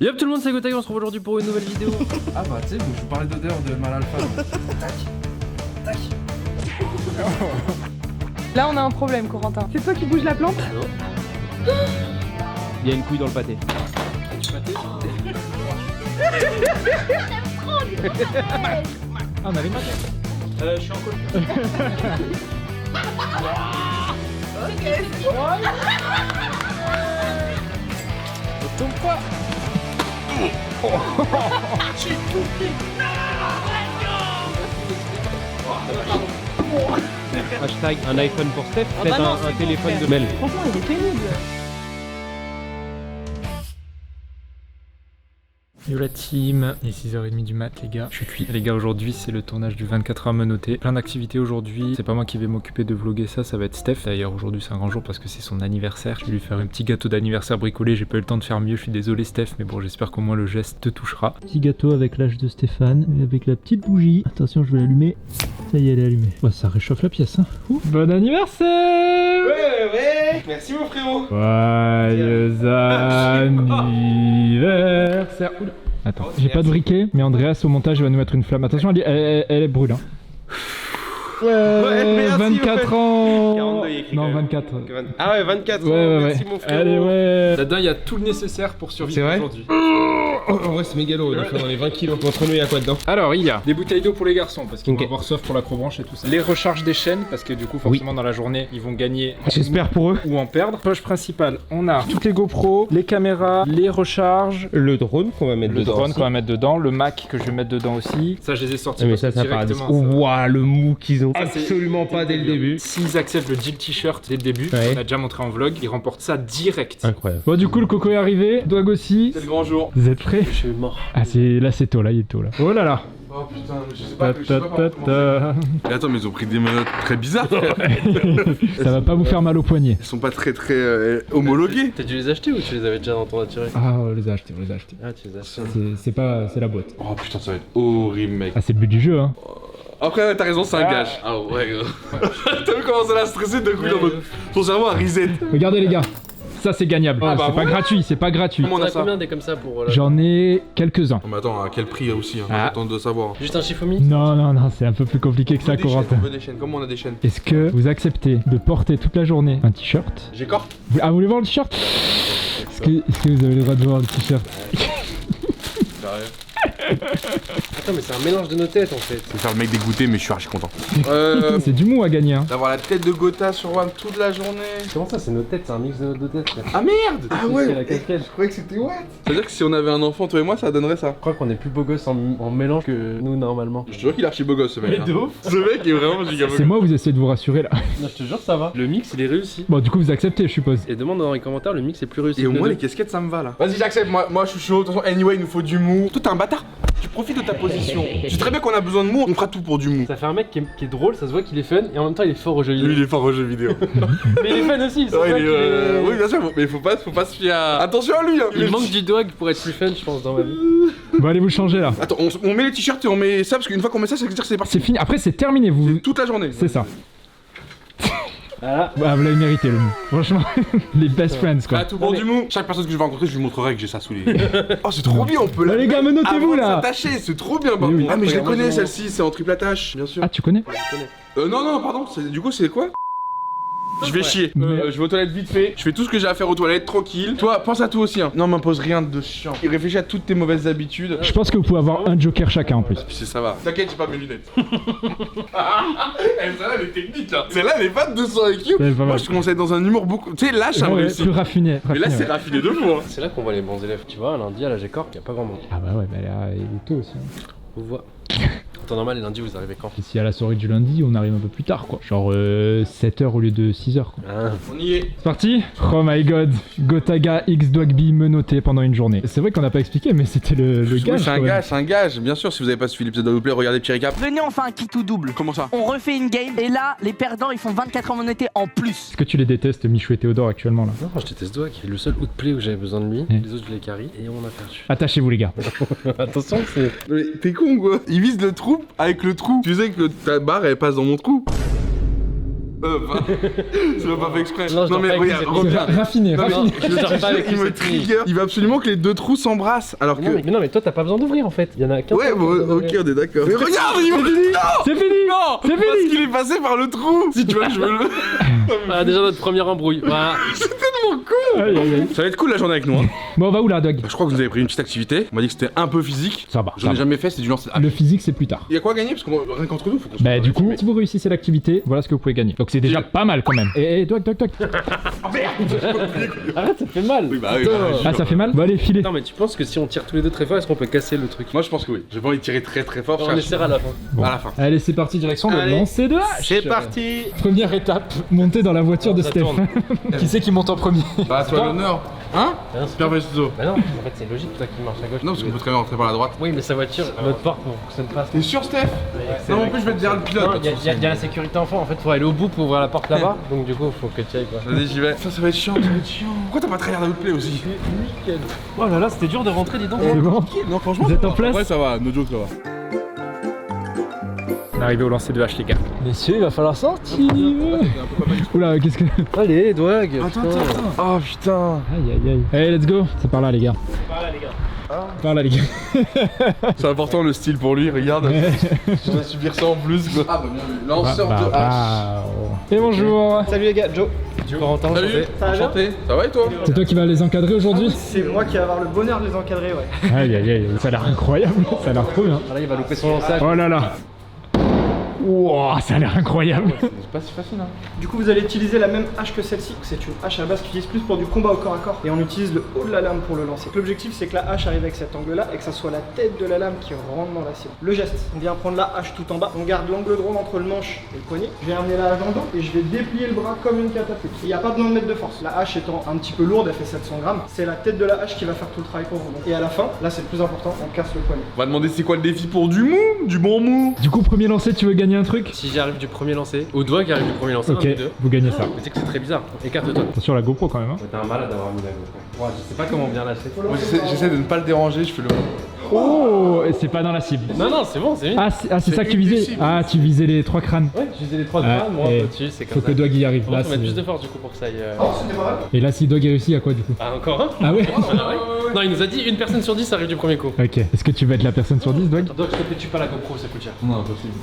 Yop tout le monde, c'est Gotaga, on se retrouve aujourd'hui pour une nouvelle vidéo. Ah bah tu sais, je parlais d'odeur de mal alpha. Tac, tac. Là on a un problème Corentin. C'est toi qui bouge la plante? Il y a une couille dans le pâté. Du pâté? Ah, on avait une maquette. Je suis en col. Tombe pas. Hashtag un iPhone pour Steph, peut-être un téléphone de Mel. Franchement il est pénible. Yo la team, il est 6h30 du mat les gars, je suis cuit. Les gars, aujourd'hui c'est le tournage du 24 heures menotté. Plein d'activités aujourd'hui, c'est pas moi qui vais m'occuper de vlogger ça va être Steph. D'ailleurs aujourd'hui c'est un grand jour parce que c'est son anniversaire. Je vais lui faire un petit gâteau d'anniversaire bricolé, j'ai pas eu le temps de faire mieux, je suis désolé Steph, mais bon j'espère qu'au moins le geste te touchera. Petit gâteau avec l'âge de Stéphane, et avec la petite bougie. Attention je vais l'allumer, ça y est elle est allumée. Oh, ça réchauffe la pièce hein. Bon anniversaire. Ouais, merci mon frérot. Joyeux anniversaire. Oula. Attends, j'ai pas de briquet, mais Andreas au montage va nous mettre une flamme. Attention, elle brûle. Hein. Ouais, merci, 24 ans. 42, il y a écrit Non, quand même. 24. Ah ouais, 24 Ouais. merci mon frérot. Allez, ouais. Là-dedans, il y a tout le nécessaire pour survivre C'est vrai aujourd'hui. En vrai c'est mégalo, on est dans les 20 kilos. Entre nous il y a quoi dedans? Alors, il y a des bouteilles d'eau pour les garçons, parce qu'ils Ok. vont avoir soif pour l'acrobranche et tout ça. Les recharges des chaînes, parce que du coup, forcément, dans la journée, ils vont gagner. J'espère pour eux. Ou en perdre. Poche principale, on a toutes les GoPro, les caméras, les recharges, Le drone qu'on va mettre le dedans. drone qu'on va mettre dedans, le Mac que je vais mettre dedans aussi. Ça, je les ai sortis. Ah, mais parce ça que paradis. directement, ça- Ouah, le mou qu'ils ont. Ça, c'est- Absolument pas dès le début. S'ils acceptent le deal t-shirt dès le début, Ouais. on a déjà montré en vlog, ils remportent ça direct. Incroyable. Bon, du coup, le coco est arrivé, Dog aussi. C'est le grand jour. Vous êtes prêts? Je suis mort. Ah, là, c'est tôt, là, il est tôt, là. Oh là là. Oh putain, je sais Ta, ta, ta, ta. Mais attends, mais ils ont pris des menottes très bizarres. Ça va pas vous faire mal au poignet. Ils sont pas très homologués. T'as dû les acheter ou tu les avais déjà dans ton attiré? Ah, on les a achetés, on les a achetés. Ah, tu les as achetés. C'est la boîte. Oh putain, ça va être horrible, mec. Ah, c'est le but du jeu, hein. Après, ouais, t'as raison, c'est un gage. Ah ouais, gros. T'as vu comment ça l'a stressé de coup dans mode. Ton cerveau a reset. Regardez, les gars. Ça, c'est gagnable. Ah, bah, c'est pas voilà. gratuit, c'est pas gratuit. Comment on T'en a as ça? combien des comme ça pour la... J'en ai quelques-uns. Oh, mais attends, à quel prix aussi hein? Ah. J'attends de savoir. Juste un chiffre mi? Non, c'est un peu plus compliqué que ça, Des chaînes, Corentin. on veut des chaînes. Comment on a des chaînes? Est-ce que vous acceptez de porter toute la journée un t-shirt? J'ai corps. Ah, vous voulez voir le t-shirt? Est-ce que vous avez le droit de voir le t-shirt? Attends, mais c'est un mélange de nos têtes en fait. Je vais faire le mec dégoûté, mais je suis archi content. C'est du mou à gagner, hein. D'avoir la tête de Gotha sur One toute la journée. Comment ça, c'est nos têtes? C'est un mix de nos deux têtes. Ah merde! Ah C'est ouais! la casquette. Je croyais que c'était what? C'est-à-dire que si on avait un enfant, toi et moi, ça donnerait ça. Je crois qu'on est plus beau gosse en mélange que nous normalement. Je te jure qu'il est archi beau gosse ce mec. Mais hein. de ouf. Ce mec est vraiment giga beau C'est gosse. moi, vous essayez de vous rassurer là. Non, je te jure, ça va. Le mix, il est réussi. Bon, du coup, vous acceptez, je suppose. Et demande dans les commentaires, le mix est plus réussi. Et au que moins les les casquettes ça me va là. Vas-y j'accepte, moi je suis chaud, de toute façon anyway il nous faut du mou. Toi t'es un bâtard, tu profites de ta position. Tu sais très bien qu'on a besoin de mou, on fera tout pour du mou. deux. Ça fait un mec qui est drôle, ça se voit qu'il est fun et en même temps il est fort au jeu vidéo. Lui il est fort aux jeux vidéo. Mais il est fun aussi, c'est Ouais, vrai il qu'il est... Oui bien sûr, mais faut pas se fier à... Attention à lui hein. Il manque du dog pour être plus fun, je pense, dans ma vie. Bon, allez vous changer là. Attends, on met les t-shirts et on met ça parce qu'une fois qu'on met ça, ça veut dire que c'est parti. C'est fini. Après, c'est terminé. Vous. Toute la journée. C'est ça. Voilà. Bah, vous l'avez mérité le mou. Franchement, les best friends quoi. Ah, tout pour du mou. Chaque personne que je vais rencontrer, je lui montrerai que j'ai ça sous les... Oh c'est trop bien, on peut Bah, les gars, menotez-vous Avant de là. s'attacher, c'est trop bien Mais oui. Ah mais je la Regarde, connais moi, celle-ci, c'est en triple attache, bien sûr. Ah, tu connais? Non, pardon, du coup c'est quoi? Je vais chier. Mais- Je vais aux toilettes vite fait. Je fais tout ce que j'ai à faire aux toilettes, tranquille. Toi, pense à tout aussi. Hein. Non, m'impose rien de chiant. Il réfléchit à toutes tes mauvaises habitudes. Je pense que vous pouvez avoir un joker chacun en plus. Puis ça va. T'inquiète, j'ai pas mes lunettes. Celle-là, elle est technique là. Celle-là, elle est pas de 200 IQ. C'est pas Moi, mal. je commence à être dans un humour beaucoup. Tu sais, là, ça me Ouais, réussit. plus raffiné. Mais là, raffiné, c'est ouais. raffiné de fou. Hein. C'est là qu'on voit les bons élèves. Tu vois, lundi à la G-Corp, il n'y a pas grand monde. Ah bah ouais, bah là, il est tôt aussi. Hein. On voit. En temps normal, les lundis, vous arrivez quand? Ici à la soirée du lundi, on arrive un peu plus tard quoi. Genre 7h au lieu de 6h quoi. Ah. On y est. C'est parti. Oh my god. Gotaga X Dogby menotté pendant une journée. C'est vrai qu'on n'a pas expliqué, mais c'était le Oui, gage. c'est un quand même. gage, c'est un gage. Bien sûr, si vous avez pas suivi l'épisode de replay, regardez petit récap. Venez, on fait un kit ou double. Comment ça? On refait une game et là, les perdants ils font 24 heures menotté en plus. Est-ce que tu les détestes, Michou et Théodore actuellement là? Non, je déteste Doig, qui est le seul outplay où j'avais besoin de lui. Mm. Les autres, je les carry et on a perdu. Attachez-vous les gars. Attention, c'est. Mais t'es con quoi. Il vise le trou avec le trou. Tu sais que ta barre elle passe dans mon trou. C'est même pas fait exprès. Non, je dors mais pas avec regarde, les reviens. Raffiné, Non, mais raffiné. je dors pas avec il me cette fille. trigger. Il va absolument que les deux trous s'embrassent. Alors que. Mais non, mais toi, t'as pas besoin d'ouvrir en fait. Il y en a qu'un. Ouais, bon, ok, on est d'accord. Mais regarde, il me C'est fini. Non, C'est parce fini. qu'il est passé par le trou. Si tu veux, je veux le. Ah, déjà notre première embrouille. Voilà. Tellement con. Aïe, aïe, aïe. Ça va être cool la journée avec nous. Hein. Bon, on va où là, Doug? Je crois que vous avez pris une petite activité. On m'a dit que c'était un peu physique. Ça va. J'en ai jamais fait, c'est du lancer. Le physique, c'est plus tard. Il y a quoi à gagner? Parce que rien qu'entre nous, faut qu'on se. Bah du coup, si vous réussissez l'activité, voilà ce que vous pouvez gagner. Donc c'est déjà pas mal quand même. Et Doug. Arrête, ça te fait mal. Oui, bah oui. Ah ça fait mal? Bon allez, filez. Non, mais tu penses que si on tire tous les deux très fort, est-ce qu'on peut casser le truc? Moi, je pense que oui. J'ai pas envie de tirer très très fort. On essaiera à la fin. Bon. À la fin. Allez, c'est parti, direction le Allez. lancer de hache. C'est parti. Première étape, monter dans la voiture de Ça Steph. tourne. Qui c'est qui monte en premier? Bah, toi l'honneur. Hein? Bah non, c'est Pierre Vestuzo. Bah non, en fait c'est logique toi qui marche à gauche. Non, parce qu'on peut très bien rentrer par la droite. Oui, mais sa voiture, notre porte ne fonctionne pas. T'es sûr, Steph? Non, en plus, je vais te dire le Non, pilote. il y a la sécurité enfant, en fait faut aller au bout pour ouvrir la porte là-bas, donc du coup faut que tu ailles quoi. Vas-y, j'y vais. Ça va être chiant, ça va être chiant. Pourquoi t'as pas tryhard Outplay aussi? Oh là là, c'était dur de rentrer, dis donc. C'est bon? Non, franchement. Vous êtes en place? Ouais, ça va, no joke, ça va. On est arrivé au lancer de hache, les gars. Messieurs, il va falloir sortir. Oula, qu'est-ce que. Allez, Doig. Attends. Oh putain. Aïe aïe aïe. Allez, let's go. C'est par là, les gars. Par là, les gars. C'est important le style pour lui, regarde. Je vais subir ça en plus, quoi. Ah, bah bien vu. Lanceur de hache. Et bonjour. Salut les gars, Joe. Corentin, Salut, Ça va bien enchanté. Ça va et toi? C'est toi qui vas les encadrer aujourd'hui? C'est moi qui vais avoir le bonheur de les encadrer, ouais. Aïe aïe aïe, ça a l'air incroyable, ça a l'air trop bien. Là, il va louper son lançage. Oh là là. Wow, ça a l'air incroyable. C'est pas si facile, hein. Du coup, vous allez utiliser la même hache que celle-ci. C'est une hache à la base qui utilise plus pour du combat au corps à corps. Et on utilise le haut de la lame pour le lancer. L'objectif, c'est que la hache arrive avec cet angle-là et que ça soit la tête de la lame qui rentre dans la cible. Le geste, on vient prendre la hache tout en bas. On garde l'angle droit entre le manche et le poignet. Je vais amener la hache dans le dos et je vais déplier le bras comme une catapulte. Il n'y a pas besoin de mettre de force. La hache étant un petit peu lourde, elle fait 700 grammes. C'est la tête de la hache qui va faire tout le travail pour vous. Et à la fin, là, c'est le plus important, on casse le poignet. On va demander c'est quoi le défi pour du mou, du bon mou. Du coup, premier lancer, tu veux gagner un truc? Si j'arrive du premier lancer, ou Doig qui arrive du premier lancer, Ok, un des deux. vous gagnez ça. Mais tu sais que c'est très bizarre. Écarte-toi. Attention la GoPro quand même. Hein. T'es un malade d'avoir mis la GoPro. Ouais, je sais pas comment bien lâcher. Moi j'essaie de ne pas le déranger, je fais le mou. Oh, et c'est pas dans la cible. Non, non, c'est bon, c'est vite. Ah, c'est ça que tu une des visais? cibles. Ah, tu visais les 3 crânes. Ouais, j'ai utilisé les 3 Ah, bras, moi et au-dessus, c'est Faut comme que ça. Doig y arrive. Faut Là, mettre plus de c'est... force du coup pour que ça aille. Oh, c'était pas mal. Et là, si Doig réussit, il y a quoi du coup? Ah, encore un? Ah ouais? Ah ouais. Non, il nous a dit une personne sur 10 arrive du premier coup. Ok. Est-ce que tu vas être la personne sur 10, Doig? Doig, je te fais, tue pas la GoPro, ça coûte cher. Non, impossible.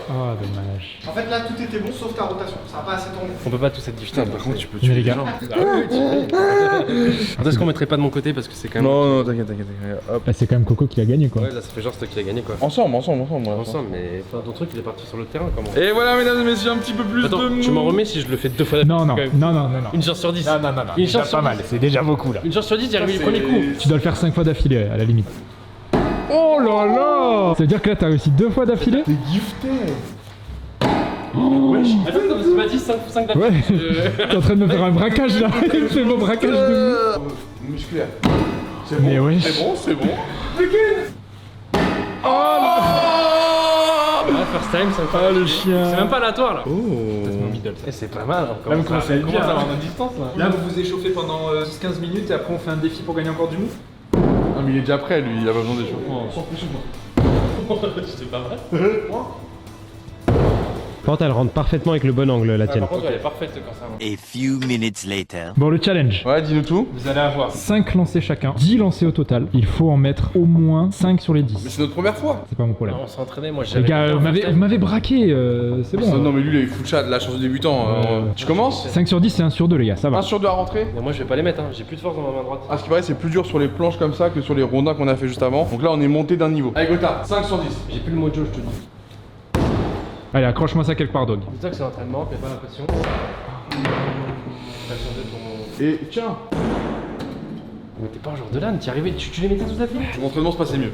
Oh, dommage. En fait, là, tout était bon sauf ta rotation. Ça n'a pas assez tourné. On peut pas tous être diffusés. Putain, par contre, tu peux Mais tuer les les gars. gens. Est-ce qu'on mettrait pas de mon côté parce que c'est quand même. Non, t'inquiète. Hop. Bah, c'est quand même Coco qui a gagné quoi. Ouais, là ça fait genre c'est toi qui as gagné quoi. Ensemble. Ensemble, mais enfin, ton truc il est parti sur le terrain comment. Et voilà, mesdames et messieurs, un petit peu plus Attends, de mou. tu m'en remets si je le fais 2 fois Non, non, quand même. non, non, non, non. Une chance sur 10. Non. Une Déjà chance sur pas mal, 10. c'est déjà beaucoup là. Une chance sur 10 d'y arriver du premier coup. Tu dois le faire 5 fois d'affilée à la limite. Oh là là! Ça veut dire que là t'as réussi 2 fois d'affilée? T'es gifté. Attends, tu m'as dit 5 Ouais, t'es en train de me faire un braquage là. C'est mon braquage de mou. Musculaire. C'est Mais bon, ouais. c'est bon. Ah, first time, c'est incroyable. Ah, le chien. C'est même pas aléatoire là. Oh. Mon middle. Et c'est pas mal. Là, vous commencez à être bien, là. en distance là. Là vous vous échauffez pendant 10-15 minutes et après on fait un défi pour gagner encore du mou. Non, mais il est déjà prêt, lui, il a pas besoin d'échauffement. C'est pas vrai. Par contre, elle rentre parfaitement avec le bon angle, la tienne. Par contre, elle est parfaite quand ça rentre. A few minutes later. Bon, le challenge. Ouais, dis-nous tout. Vous allez avoir 5 lancers chacun, 10 lancers au total. Il faut en mettre au moins 5 sur les Mais 10. c'est notre première fois. C'est pas mon problème. On s'est entraîné, moi Les j'avais. gars, vous m'avez braqué, c'est bon. Non, mais lui, il est fou de chat, la chance de débutant. Tu commences 5 sur 10, c'est 1 sur 2, les gars, ça va. 1 sur 2 à rentrer. Mais moi je vais pas les mettre, hein. J'ai plus de force dans ma main droite. Ah, ce qui paraît, c'est plus dur sur les planches comme ça que sur les rondins qu'on a fait juste avant. Donc là, on est monté d'un niveau. Allez, Gotha, 5 sur 10. J'ai plus le mojo, je te dis. Allez, accroche-moi ça quelque part, Dog. Dis-toi que c'est l'entraînement, fais pas l'impression. T'as changé ton. Et tiens, Mais t'es pas un joueur de LAN, t'y arrivais, tu les mettais tout à fait. l'entraînement se passait mieux.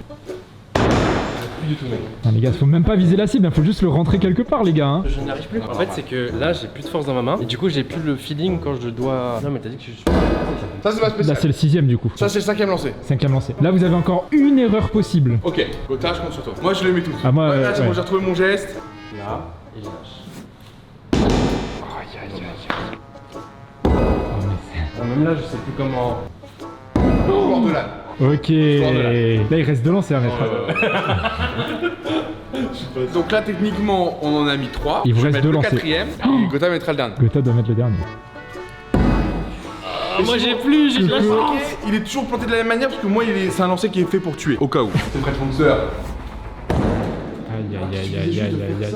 Plus du tout, mec. Non, les gars, faut même pas viser la cible, faut juste le rentrer quelque part, les gars. Hein. Je n'y arrive plus. En fait, c'est que là, j'ai plus de force dans ma main. Et du coup, j'ai plus le feeling quand je dois. Non, mais t'as dit que je suis. Ça, c'est ma Là, spéciale. c'est le 6ème du coup. Ça, c'est le 5ème lancé. 5ème lancé. Là, vous avez encore une erreur possible. Ok, Gotha, je compte sur toi. Moi, je les mets tous. Ah, moi, là, c'est ouais. bon, j'ai retrouvé mon geste. Là, et je lâche. Même là, je sais plus comment. Bord de l'âne. Ok. de Là, il reste 2 lancers à mettre. Donc là, techniquement, on en a mis 3. Il vous Je vais reste mettre 2 le lancers. 4ème. Et Gotha mettra le dernier. Gotha doit mettre le dernier. Moi j'ai plus, j'ai de la chance. Il est toujours planté de la même manière parce que moi, c'est un lancer qui est fait pour tuer. Au cas où. C'est prêt, fonceur. Aïe aïe aïe aïe aïe aïe aïe.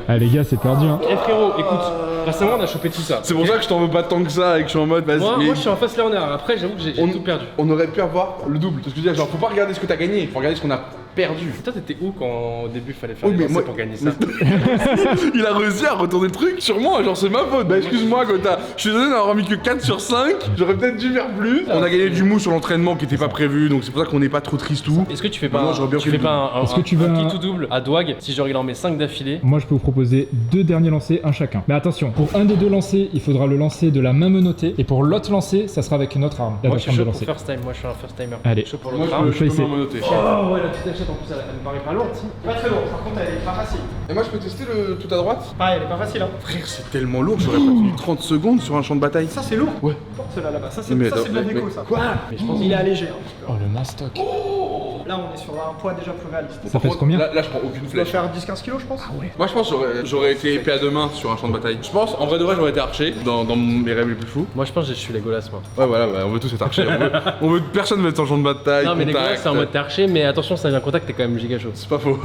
Ah les gars, c'est perdu hein. Eh frérot, écoute, récemment on a chopé tout ça. C'est pour ça que je t'en veux pas tant que ça et que je suis en mode vas-y. Moi, mais moi je suis en face Léonard, après j'avoue que j'ai tout perdu. on aurait pu avoir le double. Parce que je veux dire, genre, faut pas regarder ce que t'as gagné, faut regarder ce qu'on a perdu. Toi t'étais où quand au début fallait faire Oui, les mais lancers moi- pour gagner ça? Il a réussi à retourner le truc sur moi, genre c'est ma faute. Bah excuse-moi Gotha, je suis désolé d'avoir mis que 4 sur 5, j'aurais peut-être dû faire plus. On a gagné du mou sur l'entraînement qui était pas prévu, donc c'est pour ça qu'on n'est pas trop tristou. Est-ce que tu fais pas, Moi, j'aurais bien tu fait fais le pas un, Est-ce que tu veux un un- kit ou double à Dwag si genre il en met 5 d'affilée? Moi je peux vous proposer 2 derniers lancers, un chacun. Mais attention, pour un des 2 lancers, il faudra le lancer de la main menottée. Et pour l'autre lancer, ça sera avec une autre arme. La Moi je suis arme de chaud pour lancer. first time, moi je suis un first timer. Allez. Chaud pour Moi l'autre je arme. peux, je peux essayer. m'en noter. Oh ouais la petite achète en plus elle me paraît pas lourde si. Pas très lourd, par contre elle est pas facile. Et moi je peux tester le tout à droite? Pareil, elle est pas facile hein. Frère, c'est tellement lourd, j'aurais pas tenu 30 secondes sur un champ de bataille. Ça c'est lourd. Ouais. Porte cela là-bas. Ça c'est Mais ça, c'est de la attends, déco mais- ça. Quoi? Mais je pense qu'il est allégé. Hein. Oh le mastoc. Là on est sur un poids déjà plus réaliste. Ça pèse combien? Là je prends aucune Ça doit flèche. faire 10-15 kilos je pense. Ah ouais. Moi je pense que j'aurais été épée à 2 mains sur un champ de bataille. Je pense, en vrai de vrai, j'aurais été archer dans mes rêves les plus fous. Moi je pense que je suis Legolas moi. Ouais, voilà, on veut tous être archers. On veut personne veut être en champ de bataille. Non mais contact. Legolas c'est en mode t'es archer mais attention ça vient en contact t'es quand même giga chaud. C'est pas faux.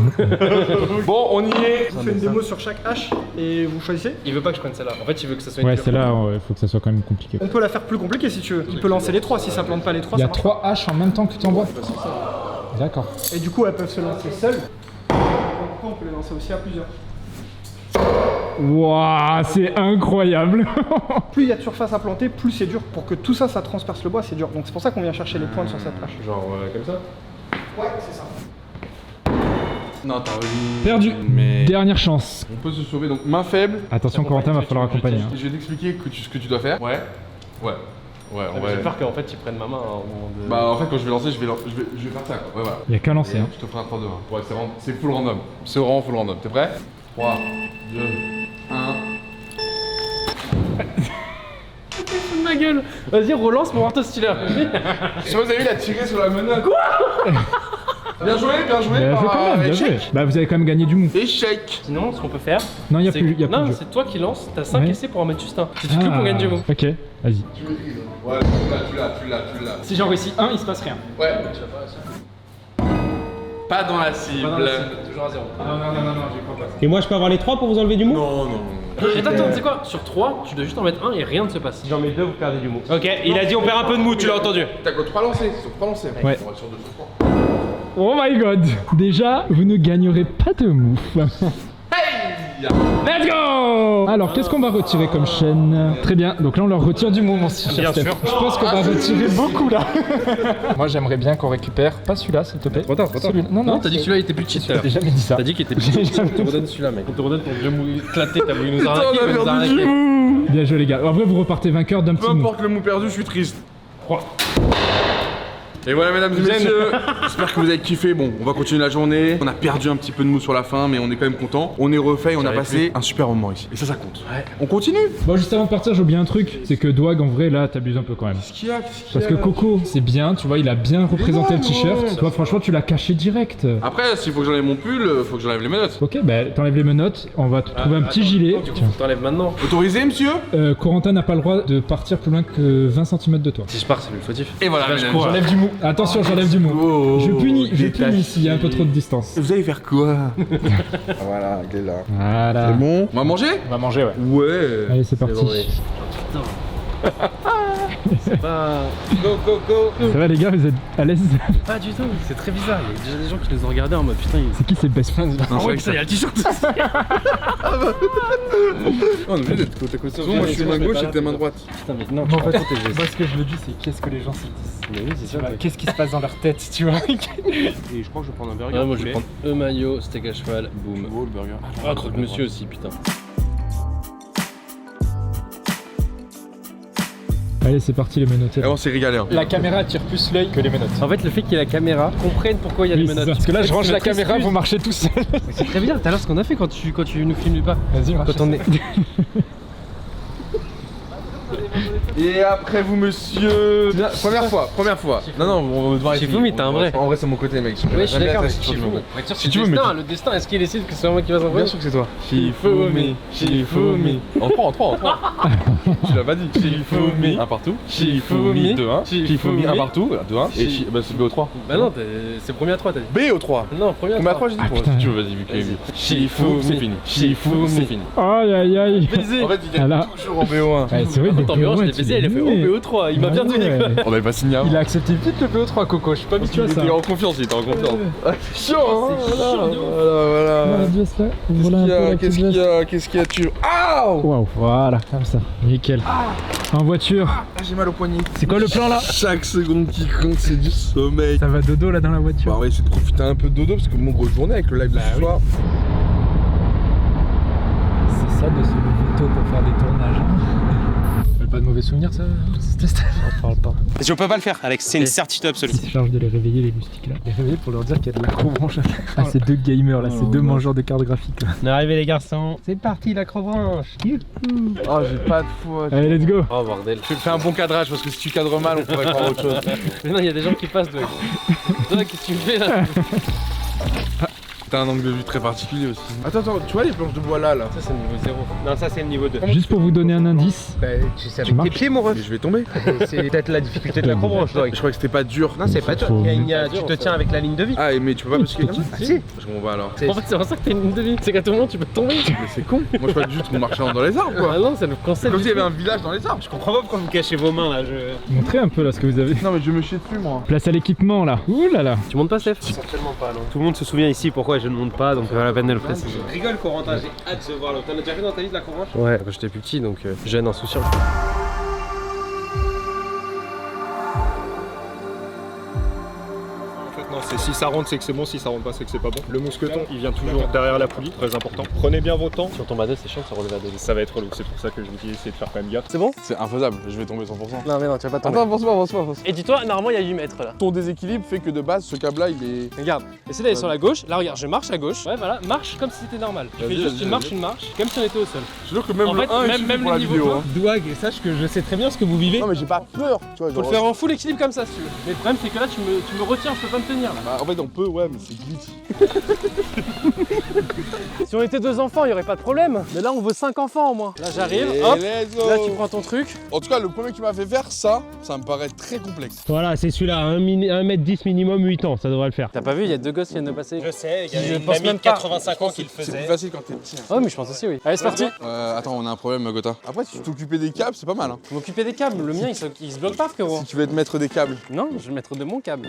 Bon, on y est. On fait une démo sur chaque hache et vous choisissez. Il veut pas que je prenne celle-là. En fait il veut que ça soit une Ouais, dure. celle-là, il faut que ça soit quand même compliqué. On peut la faire plus compliquée si tu veux. Il peut lancer les 3 si ça plante pas les 3. Il y a ça marche 3 haches en même temps que tu envoies. D'accord. pas. Et du coup elles peuvent se lancer seules. Donc on peut les lancer aussi à plusieurs. Waouh, c'est incroyable. Plus il y a de surface à planter, plus c'est dur. Pour que tout ça, ça transperce le bois, c'est dur. Donc c'est pour ça qu'on vient chercher les pointes sur cette hache. Genre comme ça. Ouais, c'est ça. Non, t'as Perdu. Mais Dernière chance. on peut se sauver. Donc main faible. Attention, Corentin, va falloir accompagner. hein. Je vais t'expliquer ce que tu dois faire. Ouais. Ouais. Ouais, on va. J'ai peur qu'en fait tu prennes ma main au moment de... Bah en fait quand je vais lancer, je vais faire ça quoi. Ouais voilà. Il y a qu'un lancer. Et Hein. je te ferai un 3-2-1. Ouais, c'est full random. C'est vraiment full random. T'es prêt? 3, 2, 1. ma gueule. Vas-y relance pour voir ton style. Je sais pas, vous avez vu, il a tiré sur la menotte. Quoi? Bien joué, bien joué. Bien joué quand même, bien joué. échec. Bah, vous avez quand même gagné du mou. Échec. Sinon ce qu'on peut faire... Non, il y a c'est- plus, y a plus Non de jeu. c'est toi qui lances, t'as 5 Ouais. essais pour en mettre juste un. Si tu cloues pour gagner du mot. Ok, vas-y. Tu maîtrises. Ouais, tu l'as. Si j'en réussis un, il se passe rien. Ouais. Pas dans la cible. Toujours à 0. Non, j'y crois pas. Et moi, je peux avoir les 3 pour vous enlever du mou? Non. Attends, tu sais quoi? Sur 3, tu dois juste en mettre un et rien ne se passe. J'en mets 2, vous perdez du mou. Ok, il a dit on perd un peu de mou, tu l'as entendu. T'as que 3 lancés, c'est sur 3 lancés. Ouais. On va sur 2 sur 3. Oh my god. Déjà, vous ne gagnerez pas de mou. Let's go. Alors, qu'est-ce qu'on va retirer comme chaîne? Très bien, donc là on leur retire du mou, mon cher Bien Steph. sûr. Je pense qu'on va retirer beaucoup là. Moi j'aimerais bien qu'on récupère, pas celui-là s'il te plaît. Trop tard. Celui-là. Non, T'as dit que celui-là était plus cheat. J'ai jamais dit ça. T'as dit qu'il était plus cheat. On te redonne celui-là, mec. On te redonne ton vieux mou éclaté, t'as voulu nous arnaquer, on a mais nous perdu du arnaquer. mou. Bien joué les gars. En vrai, vous repartez vainqueur d'un Peu petit mou. importe le mou perdu, je suis triste. Et voilà mesdames et messieurs, j'espère que vous avez kiffé. Bon, on va continuer la journée. On a perdu un petit peu de mou sur la fin, mais on est quand même content. On est refait et on a passé un super moment ici. Et ça compte. Ouais. On continue. Bon, juste avant de partir, j'ai oublié un truc. C'est que Dwag, en vrai, là, t'abuses un peu quand même. Qu'est-ce qu'il y a Parce que Coco, c'est bien, tu vois, il a bien représenté le non. t-shirt. Toi, franchement, tu l'as caché direct. Après, s'il faut que j'enlève mon pull, faut que j'enlève les menottes. Ok, bah t'enlèves les menottes, on va te trouver un petit gilet. Du coup, Tiens. faut que t'enlèves maintenant. Autorisé, monsieur? Corentin n'a pas le droit de partir plus loin que 20 cm de toi. Si je pars, c'est le fautif. Et voilà, Là, je mesdames. cours. J'enlève du mou. Attention, j'enlève du mou. Oh, Je punis détaché. s'il y a un peu trop de distance. Vous allez faire quoi? Voilà, il est là. Voilà. C'est bon? On va manger? On va manger, ouais. Ouais. Allez, c'est parti. C'est pas... Go, go, go. Ça va les gars, vous êtes à l'aise? Pas du tout, c'est très bizarre. Il y a déjà des gens qui nous ont regardés en mode putain, C'est qui ces best friends? Non, c'est vrai que ça y a le t-shirt. on est obligé d'être côte à côte. Moi, je suis main gauche et t'es main droite. Putain, mais non, tu vas pas protéger. Moi, ce que je me dis, c'est qu'est-ce que les gens se disent? Mais oui, c'est ça. Qu'est-ce qui se passe dans leur tête, tu vois? Et je crois que je vais prendre un burger. Ouais, moi je vais prendre maillot, steak à cheval, boum. Oh, le burger. Ah, croque-monsieur aussi, putain. Allez, c'est parti les menottés. Et on s'est régalé. Hein. La caméra attire plus l'œil que les menottes. En fait, le fait qu'il y ait la caméra, comprenne pourquoi il y a Oui, des c'est menottes. ça. Parce que là, je range C'est la notre caméra, excuse. vous marchez tout seul. C'est très bizarre, tout à l'heure ce qu'on a fait quand tu nous filmes pas. Vas-y, marche. Quand on est. Et après vous, monsieur. Première fois. Non, on va devoir être. Shifumi, t'es un vrai. En vrai, c'est mon côté, mec. Oui, je suis d'accord. Si Si tu veux, mais. Le destin, est-ce qu'il décide que c'est moi qui va s'envoyer? Bien sûr que c'est toi. Shifumi. En 3. Tu l'as pas dit. Shifumi. 1 partout. Shifumi 2-1. Shifumi 1 partout. 2-1. Et bah c'est BO3. Bah non, c'est premier à 3, t'as dit. BO3. Non, premier à Combien à 3. 3 j'ai dit? Si tu veux, vas-y, vu que Shifumi, c'est fini. Shifumi, c'est fini. Aïe aïe aïe. Baiser. En fait, il gagne toujours en BO1. Ouais, c'est vrai, Attends, mais je l'ai baisé, il a fait BO3, il m'a bien donné quoi. On avait pas signé avant. Il a accepté vite le PO3 Coco, je suis pas habitué à Il ça. était en confiance, il était en confiance. C'est chiant, hein. Voilà, Voilà. Jess, là, voilà un peu la petite veste. Qu'est-ce qu'il y a tu... Aouh. Waouh, voilà, comme ça, nickel. En voiture, Ah, j'ai mal au poignet. c'est quoi le plan là? Chaque seconde qui compte, c'est du sommeil. Ça va dodo là dans la voiture. Bah, on va essayer de profiter un peu de dodo parce que mon grosse journée avec le live de ce soir. C'est ça de se lever tôt pour faire des tournages. Pas de mauvais souvenirs ça, ce test? On parle pas. Je peux pas le faire, Alex, c'est une certitude absolue. Il se charge de les réveiller les moustiques là. Les réveiller pour leur dire qu'il y a de l'acrobranche. Ah, ces deux gamers là, ces deux mangeurs de cartes graphiques là. On est arrivé les garçons. C'est parti l'acrobranche. Oh, j'ai pas de foi. Allez, let's go. Oh bordel. Fais un bon cadrage parce que si tu cadres mal, on pourrait croire autre chose. Mais non, il y a des gens qui passent, Doug. Doug, qu'est-ce que tu me fais là? T'as un angle de vue très particulier aussi. Attends, tu vois les planches de bois là Ça, c'est le niveau 0. Non, ça c'est le niveau 2. Juste pour vous donner un indice. Bah, c'est avec tes pieds, mon ref. Mais je vais tomber. C'est peut-être la difficulté de l'acrobranche, Doug. Je crois que c'était pas dur. Non, c'est pas toi. Trop Tu te tiens avec la ligne de vie. Ah, mais tu peux pas basculer comme ça? Ah, si. Je comprends pas alors. En fait, c'est pour ça que t'as une ligne de vie. C'est qu'à tout moment, tu peux tomber. Mais c'est con. Moi je crois juste qu'on marchait dans les arbres quoi. Ah non, c'est le concept. Comme s'il y avait un village dans les arbres. Je comprends pas pourquoi vous cachez vos mains là. Montrez un peu là ce que vous avez. Non, mais je vais me chier dessus moi. Place à l'équipement là. Ouh là là. Tu montes pas, Steph? Certainement pas, non. Tout le monde se souvient ici pourquoi je ne monte pas, donc pas la peine de le préciser. Rigole, Corentin, j'ai hâte de voir l'autre. T'en as déjà fait dans ta vie de l'acrobranche? Ouais, quand j'étais plus petit, donc jeune, insouciant. Non, c'est si ça rentre c'est que c'est bon, si ça rentre pas c'est que c'est pas bon. Le mousqueton il vient toujours derrière la poulie, très important. Prenez bien vos temps. Si on tombe à 2, c'est chiant de se relever à 2. Ça va être relou, c'est pour ça que je vous dis d'essayer de faire quand même gaffe. C'est bon? C'est infaisable, je vais tomber 100%. Non, mais non, tu vas pas tomber. Attends, avance pas. Et dis-toi, normalement, il y a 8 mètres là. Ton déséquilibre fait que de base, ce câble là il est. Regarde, essaie d'aller sur la gauche. Là, regarde, je marche à gauche. Ouais, voilà, marche comme si c'était normal. Tu fais Vas-y, juste vas-y, une marche, comme si on était au sol. Je suis sûr que même En le fait, 1 même même pour le la niveau vidéo. 2. Hein. Douag, sache que je sais très bien ce que vous vivez. Non, mais j'ai pas peur. Tu vois, Faut le faire en full équilibre comme ça si tu veux. Mais le problème, c'est que là, tu me retiens, je peux pas me tenir là. Bah, en fait, on peut, ouais, mais c'est glitch. Si on était 2 enfants, il y aurait pas de problème. Mais là, on veut 5 enfants au moins. Là, j'arrive, Et hop. let's go. Là, tu prends ton truc. En tout cas, le premier qui m'a fait faire ça me paraît très complexe. Voilà, c'est celui-là, 1m10 minimum, 8 ans, ça devrait le faire. T'as pas vu, il y a 2 gosses qui viennent de passer. Je sais, il y Je a pense une même amie de pas. 85 ans qui le C'est plus faisait. facile quand t'es petit. Hein. Ouais, mais je pense aussi, oui. Allez, c'est parti. Attends, on a un problème, Gotha. Après, si tu t'occupais des câbles, c'est pas mal. Hein. M'occuper des câbles. Le mien, il se bloque pas, frérot. Si tu veux te mettre des câbles. Non, je vais mettre de mon câble.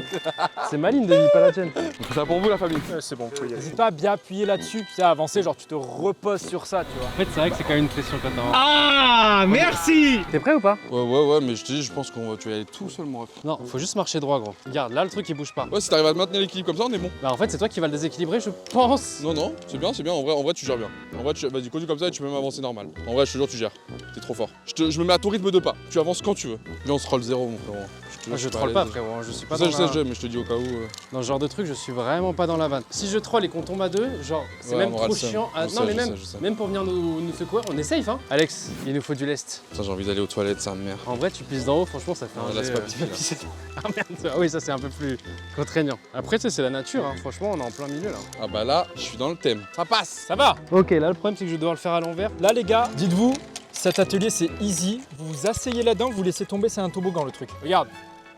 C'est ma ligne de vie, pas la tienne. C'est ça pour vous, la famille. C'est bon, tu peux y aller. N'hésite pas à bien appuyer là-dessus, puis à avancer, genre tu te reposes sur ça, tu vois. En fait, c'est vrai que c'est quand même une pression quand t'as. Ah, merci. T'es prêt ou pas? Ouais, mais je te dis, je pense qu'on va tu vas y aller tout seul, mon ref. Non, faut juste marcher droit, gros. Regarde, là, le truc il bouge pas. Ouais, si t'arrives à maintenir l'équilibre comme ça, on est bon. Bah, en fait, c'est toi qui vas le déséquilibrer, je pense. Non, c'est bien. En vrai, tu gères bien. En vrai, vas-y, conduis comme ça et tu peux même avancer normal. En vrai, je te jure, tu gères. T'es trop fort. Je me mets à ton rythme de pas. Tu avances quand tu veux. Viens, on se roll 0, mon frérot. Je troll pas, frérot. Je suis pas Ça, dans je la... sais, mais je te dis au cas où. Dans ce genre de truc, je suis vraiment pas dans la vanne. Si je troll et qu'on tombe à 2, genre, c'est Ouais, même on aura trop le seum. chiant. Je sais, Non, mais je sais. même pour venir nous secourir, on est safe, hein. Alex, il nous faut du lest. Putain, j'ai envie d'aller aux toilettes, sa mère. En vrai, tu pisses d'en haut, franchement, ça fait un laisse jet, pas pisser, là. Ah merde, oui, ça c'est un peu plus contraignant. Après, tu sais, c'est la nature, hein. Franchement, on est en plein milieu là. Ah bah là, je suis dans le thème. Ça passe. Ça va. Ok, là, le problème, c'est que je vais devoir le faire à l'envers. Là les gars, dites-vous, cet atelier c'est easy. Vous vous asseyez là-dedans, vous laissez tomber, c'est un toboggan le truc. Regarde,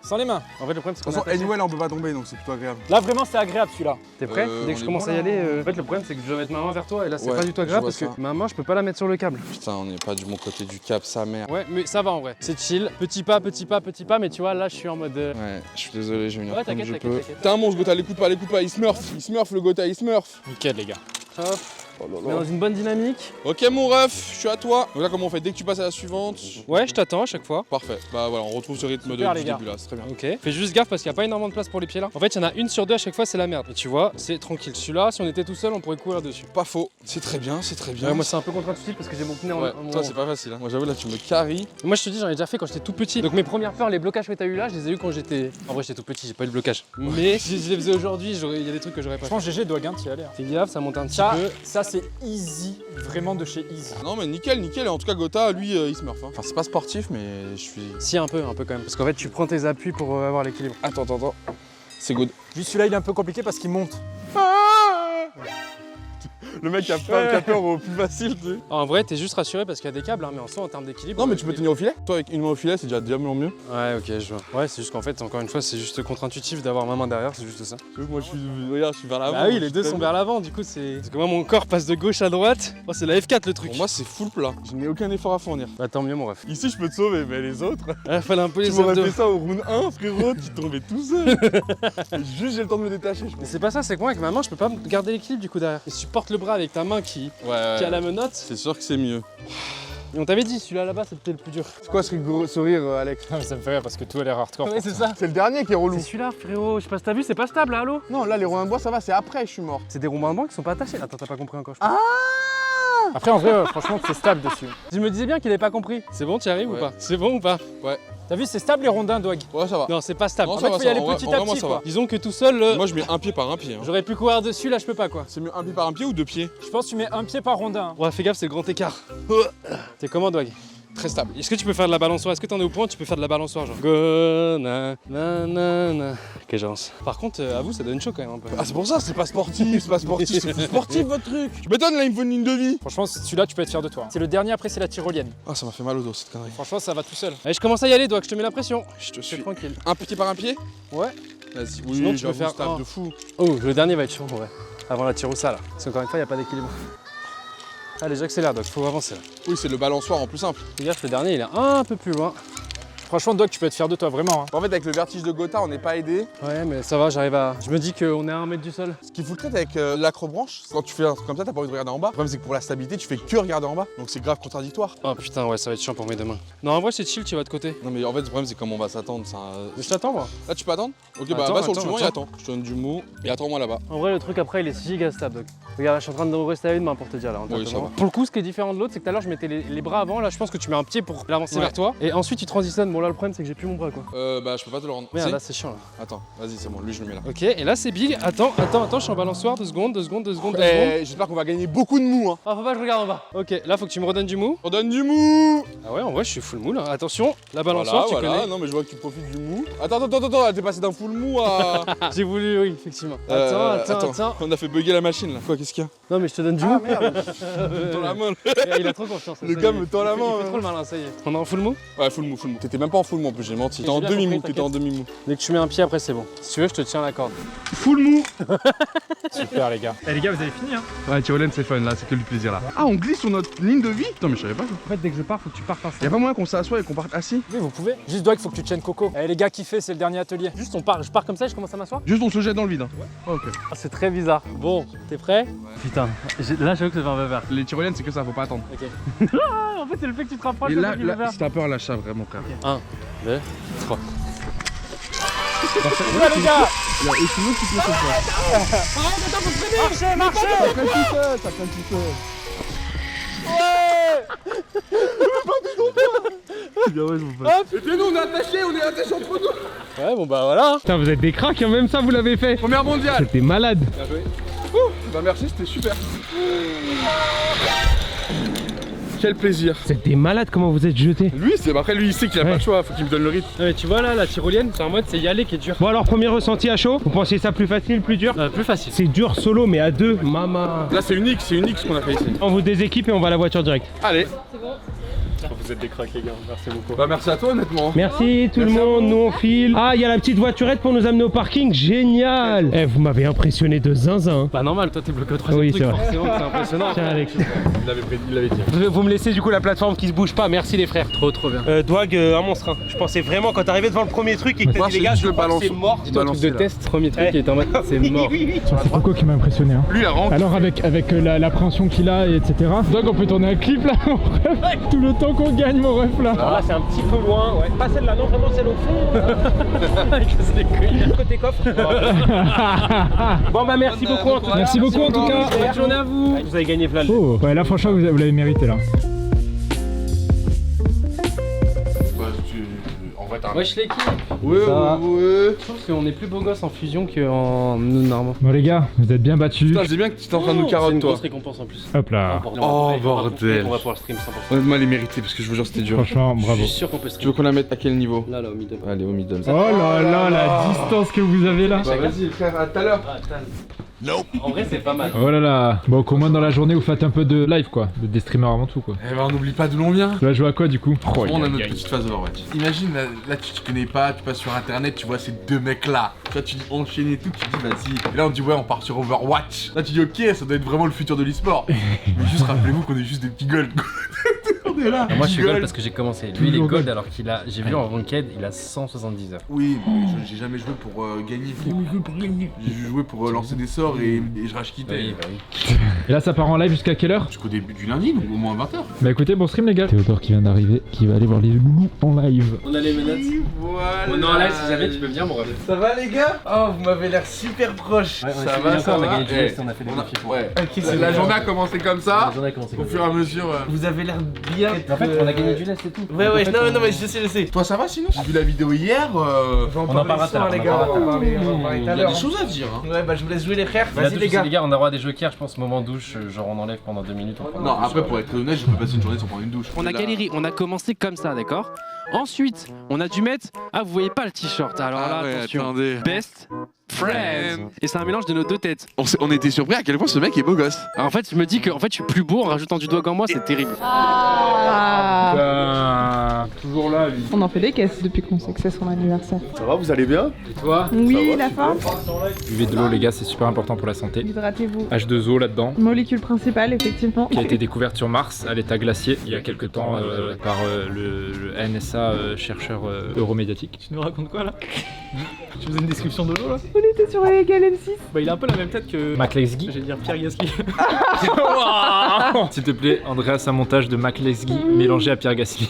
sans les mains. En fait, le problème, c'est De qu'on toute façon, est attaché. anyway, là, on peut pas tomber, donc c'est plutôt agréable. Là vraiment c'est agréable celui-là. T'es prêt? Dès que on je est commence bon, à y là. aller, en fait, le problème, c'est que je dois mettre ma main vers toi et là, c'est Ouais, pas du tout je agréable vois parce que ça. ma main, je peux pas la mettre sur le câble. Putain, on n'est pas du bon côté du cap, sa mère. Ouais, mais ça va en vrai. C'est chill. Petit pas, mais tu vois, là, je suis en mode. Ouais, je suis désolé, je vais venir Ouais, comme t'inquiète, je t'inquiète, peux. t'inquiète. T'es un monstre, Gotha, l'écoute pas, il smurf le Gotha, il smurf. Nickel les gars. Hop, Oh là on est là. dans une bonne dynamique. Ok, mon ref, je suis à toi. Donc là, comment on fait? Dès que tu passes à la suivante. Ouais, je t'attends à chaque fois. Parfait. Bah voilà, on retrouve ce rythme Super, du les gars. début là, c'est très bien. Ok. Fais juste gaffe parce qu'il n'y a pas énormément de place pour les pieds là. En fait, il y en a une sur deux à chaque fois, c'est la merde. Et tu vois, c'est tranquille. Celui-là, si on était tout seul, on pourrait courir dessus. Pas faux. C'est très bien, c'est très bien. Ouais, moi c'est un peu contre-intuitif parce que j'ai mon pneu Ouais, en. toi c'est pas facile, hein. Moi j'avoue là tu me caries. Moi je te dis, j'en ai déjà fait quand j'étais tout petit. Donc mes premières peurs, les blocages que t'as eu là, je les ai eu quand j'étais. En vrai, j'étais tout petit, j'ai pas eu de blocage. Mais si je les faisais aujourd'hui, il y a des trucs que j'aurais pas Je fait. pense GG doit gagner, t'y aller. Fais gaffe, ça monte un petit Ça, peu. ça c'est easy, vraiment de chez easy. Non mais nickel, nickel. Et en tout cas Gotha, lui, il se meurt. Enfin c'est pas sportif mais je suis... Si, un peu quand même. Parce qu'en fait, tu prends tes appuis pour avoir l'équilibre. Attends. C'est good. Juste celui-là il est un peu compliqué parce qu'il monte. Le mec a peur au plus facile, tu sais. En vrai, t'es juste rassuré parce qu'il y a des câbles, hein, mais en soi, en termes d'équilibre. Non mais tu peux tenir au filet. Toi avec une main au filet c'est déjà mieux. Ouais, ok, je vois. Ouais, c'est juste qu'en fait, encore une fois, c'est juste contre-intuitif d'avoir ma main derrière, c'est juste ça. Tu vois que moi je suis vers l'avant. Bah oui, les deux sont vers l'avant, du coup, c'est. Parce que moi, mon corps passe de gauche à droite. Oh, c'est la F4 le truc. Pour moi c'est full plat. Je n'ai aucun effort à fournir. Bah, tant mieux, mon ref. Ici je peux te sauver mais les autres... Ouais, fallait un peu Tu les m'aurais abdos. fait ça au round 1 frérot, tu tombais tout seul. Juste j'ai le temps de me détacher je Mais pense. c'est pas ça, c'est que moi, avec ma main, je peux pas garder l'équilibre du coup derrière. Et si tu portes le bras avec ta main qui a la menotte. C'est sûr que c'est mieux. Et on t'avait dit, celui-là là-bas, c'était le plus dur. C'est quoi ce rire Alex? Ça me fait rire parce que tout a l'air hardcore. Ouais, c'est ça. C'est le dernier qui est relou. C'est celui-là, frérot. Je sais pas si t'as vu, c'est pas stable, là, allô? Non là les ronds de bois ça va, c'est après je suis mort. C'est des ronds de banc qui sont pas attachés. Attends, t'as pas compris encore, je crois. Après en vrai, franchement c'est stable dessus. Je me disais bien qu'il avait pas compris. C'est bon, tu y arrives ou Ouais. pas? C'est bon ou pas? T'as vu c'est stable les rondins Dwag. Ouais ça va. Non, c'est pas stable. Non, En ça fait, va, faut y ça aller va. En petit vrai, à moi, petit, ça quoi. va. Disons que tout seul, Moi je mets un pied par un pied. Hein. j'aurais pu courir dessus, là, je peux pas, quoi. C'est mieux un pied par un pied ou deux pieds? Je pense que tu mets un pied par rondin. Ouais, fais gaffe, c'est le grand écart. T'es comment, Dwag? Très stable. Est-ce que tu peux faire de la balançoire? Est-ce que t'en es au point? Tu peux faire de la balançoire, genre. Go, na, na, na, na. Ok, j'avance. Par contre, avoue, ça donne chaud quand même un peu. Ah c'est pour ça, c'est pas sportif, c'est pas sportif, c'est sportif votre truc. Tu m'étonnes là, il me faut une ligne de vie. Franchement celui-là tu peux être fier de toi. C'est le dernier, après c'est la tyrolienne. Ah ça m'a fait mal au dos cette connerie. Franchement ça va tout seul. Allez, je commence à y aller, Dwag, je te mets la pression. Je te Je suis suis. tranquille. Un pied par un pied? Ouais. Vas-y, Sinon, oui, tu peux j'avoue, faire stable un. de fou. Oh, le dernier va être chaud, ouais. Avant la tiroussa, là. Parce qu'encore une fois, il n'y a pas d'équilibre. Allez, j'accélère, Doc, faut avancer là. Oui, c'est le balançoire en plus simple. Fais gaffe, le dernier, il est un peu plus loin. Franchement Doc tu peux être fier de toi vraiment. Hein. En fait avec le vertige de Gotha on n'est pas aidé. Ouais, mais ça va, j'arrive à. Je me dis qu'on est à 1 mètre du sol. Ce qu'il faut le avec l'acrobranche, quand tu fais un truc comme ça, t'as pas envie de regarder en bas. Le problème c'est que pour la stabilité, tu fais que regarder en bas. Donc c'est grave contradictoire. Oh putain, ouais, ça va être chiant pour mes deux mains. Non, en vrai, c'est chill, tu vas de côté. Non mais en fait le problème c'est comment on va s'attendre. Ça... Mais je t'attends, moi. Là tu peux attendre? Ok bah Attends, va sur le attends, suivant et attends. attends. Je te donne du mou et attends-moi là-bas. En vrai, le truc après, il est giga stable, Doc. Regarde, là, je suis en train de rester à une main pour te dire là. Oui, ça va. Pour le coup, ce qui est différent de l'autre, c'est que tout à l'heure, je mettais les bras avant. Là, je pense que tu mets un pied pour l'avancer Ouais. vers toi. Et ensuite, tu transitionnes. Bon, là, le problème, c'est que j'ai plus mon bras, quoi. Bah je peux pas te le rendre. Merde, Si là, c'est chiant, là. Attends, vas-y c'est bon, lui je le mets là. Ok, et là, c'est big. Attends, je suis en balançoire. 2 secondes. J'espère qu'on va gagner beaucoup de mou hein. Ah, faut pas que je regarde en bas. Ok, là, faut que tu me redonnes du mou. On donne du mou. Ah ouais, en vrai, je suis full mou là. Attention, la balançoire, tu connais. Non mais je vois que tu profites du mou. Attends, t'es passé d'un full mou à... J'ai voulu, oui, effectivement. Attends. On a fait bugger la machine là. Quoi, qu'est-ce qu'il y a? Non, mais je te donne du mou. Dans la main. Il a trop confiance. Le gars me tend la main. Il fait trop le malin, ça y est. On est en full mou? Ouais, full mou. T'étais même pas en full mou en plus, j'ai menti. T'étais en J'ai bien demi-mou, compris, t'étais en demi-mou. Dès que tu mets un pied, après, c'est bon. Si tu veux, je te tiens la corde. Full mou. Super les gars. Eh les gars, vous avez fini hein? Ouais, Tyrolienne c'est fun là, c'est que du plaisir là. Ah, on glisse sur notre ligne de vie? Putain, mais je savais pas ça. En fait, dès que je pars, faut que tu partes ensemble. Y'a pas moyen qu'on s'assoie et qu'on parte assis? Oui vous pouvez. Juste Dwag faut que tu tiennes Coco. Eh les gars kiffez, c'est le dernier atelier. Juste, je pars comme ça et je commence à m'asseoir. Juste on se jette dans le vide. Hein. Ouais. Ok. Ah, c'est très bizarre. Bon, t'es prêt? Putain, là, j'avoue que ça fait un peu peur. Les tyroliennes c'est que ça, faut pas attendre. Ok. En fait, c'est le fait que tu te rapproches. Et ça là, fait qu'il fait peur. si t'as peur, lâche ça vraiment, frère. 1, 2, 3. Ouais les gars. Et sinon, tu te laisses faire. Marchez. Ça prenne tout seul, ça prenne tout seul. Aidez-nous, on est attachés entre nous. Ouais, bon bah voilà. Putain, vous êtes des cracks, hein, même ça vous l'avez fait. Première mondiale. C'était malade. Bien joué. Bah merci, c'était super. Quel plaisir. C'était malade comment vous êtes jetés. Lui, après lui il sait qu'il a pas le choix, faut qu'il me donne le rythme. Non, mais tu vois là, la tyrolienne, c'est en mode c'est y aller qui est dur. Bon alors, premier ressenti à chaud. Vous pensez ça plus facile, plus dur? Plus facile. C'est dur solo, mais à deux, maman. Là c'est unique ce qu'on a fait ici. On vous déséquipe et on va à la voiture direct. Allez. Vous êtes des cracks les gars, merci beaucoup. Bah merci à toi honnêtement. Merci tout le monde, nous on file. Ah, il y a la petite voiturette pour nous amener au parking, génial. Eh, vous m'avez impressionné de zinzin. Bah normal, toi t'es bloqué au troisième Oui, truc, c'est vrai. forcément que c'est impressionnant. Tiens Alex. Il l'avait dit. Vous me laissez du coup la plateforme qui se bouge pas, merci les frères. Trop bien. Dwag, un monstre. Hein. Je pensais vraiment quand t'arrivais devant le premier truc et que Moi, t'as dit les c'est gars, juste je le crois que balance. c'est mort. Dis-toi un truc de test, premier truc qui est en mode c'est mort. C'est Coco qui m'a impressionné hein. Lui il a rentré. Alors avec l'appréhension qu'il a et etc. Dwag on peut tourner un clip là tout le temps qu'on gagne mon ref là. Alors là, c'est un petit peu loin. Ouais. Pas celle-là, non, vraiment celle au fond. Il casse les couilles. Côté coffre. Bon, bah, merci beaucoup en tout cas. Merci beaucoup en tout cas. Bonne journée à vous. Vous avez gagné Vlad. Oh, ouais, là franchement vous l'avez mérité là. Wesh l'équipe. Ouais. Je trouve qu'on est plus beau gosse en fusion qu'en normal. Bon les gars, vous êtes bien battus. Putain, c'est bien que tu t'es en train de nous C'est carotte une toi. grosse récompense en plus. Hop là. Oh bordel. On va pouvoir stream 100%. Honnêtement, elle est méritée parce que je vous jure, c'était dur. Franchement, bravo. Je suis sûr qu'on peut Tu stream. veux qu'on la mette à quel niveau? Là, au middle. Allez, au middle. Oh là là, la distance que vous avez là. Bah vas-y frère, à tout à l'heure. En vrai, c'est pas mal. Oh là là. Bon, qu'au moins dans la journée vous faites un peu de live quoi. Des streamers avant tout quoi. Eh ben on n'oublie pas d'où l'on vient. Tu vas jouer à quoi du coup? On a notre petite phase Overwatch. Imagine là tu te connais pas, tu passes sur internet, tu vois ces deux mecs là. Toi tu dis enchaîner et tout, tu dis vas-y. Et là on dit ouais on part sur Overwatch. Là tu dis ok ça doit être vraiment le futur de l'e-sport. Mais juste rappelez-vous qu'on est juste des petits gold. On est là. Moi je suis gold parce que j'ai commencé. Lui il est gold alors qu'il a. J'ai vu en ranked, il a 170 heures. Oui, mais j'ai jamais joué pour gagner. J'ai joué pour lancer des sorts et je rage quittais. Oui, bah oui. Et là ça part en live jusqu'à quelle heure? Jusqu'au début du lundi, donc au moins 20h. Bah écoutez, bon stream les gars. Théodore qui vient d'arriver, qui va aller voir les loulous en live. On a les menottes. Voilà. Non là si jamais tu peux venir mon ref. Ça va les gars? Oh vous m'avez l'air super proche. Ouais, ça va, ça on a va. gagné du lest, on a fait des défis. Ouais. La journée a commencé comme ça. La journée a commencé Au comme fur et à mesure. Vous avez l'air bien. En fait on a gagné du lest et tout. Ouais, ouais, non, mais je sais. Toi ça va sinon? J'ai vu la vidéo hier. On en parlera tout à l'heure, les on en gars. parlera On va parler tout à Il y a l'heure. des choses à dire. Hein. Ouais, bah je vous laisse jouer les frères. Vas-y Vas-y les gars. les gars, on aura des joker, je pense, moment douche, genre on enlève pendant 2 minutes. On prend Non une douche. après pour être honnête, je peux passer une journée sans prendre une douche. On a galéré, on a commencé comme ça, d'accord? Ensuite, on a dû mettre. Ah, vous voyez pas le t-shirt. Alors là, attention. attendez. Best Friends. Et c'est un mélange de nos deux têtes. On était surpris à quel point ce mec est beau gosse. Alors en fait, je me dis que en fait, je suis plus beau en rajoutant du doigt en moi, c'est terrible. Toujours là lui. On en fait des caisses depuis qu'on sait que c'est son anniversaire. Ça va, vous allez bien? Et toi? Oui, la forme. Buvez de l'eau les gars, c'est super important pour la santé. Hydratez-vous. H2O là-dedans. Molécule principale, effectivement. Qui a été découverte sur Mars à l'état glacier il y a quelques temps par le NSA chercheur euromédiatique. Tu nous racontes quoi là? Tu faisais une description de l'eau là? On était sur la Egal M6. Bah il a un peu la même tête que. MacLesguy. J'allais dire Pierre Gasly. S'il te plaît, Andreas, un montage de MacLesguy mélangé à Pierre Gasly.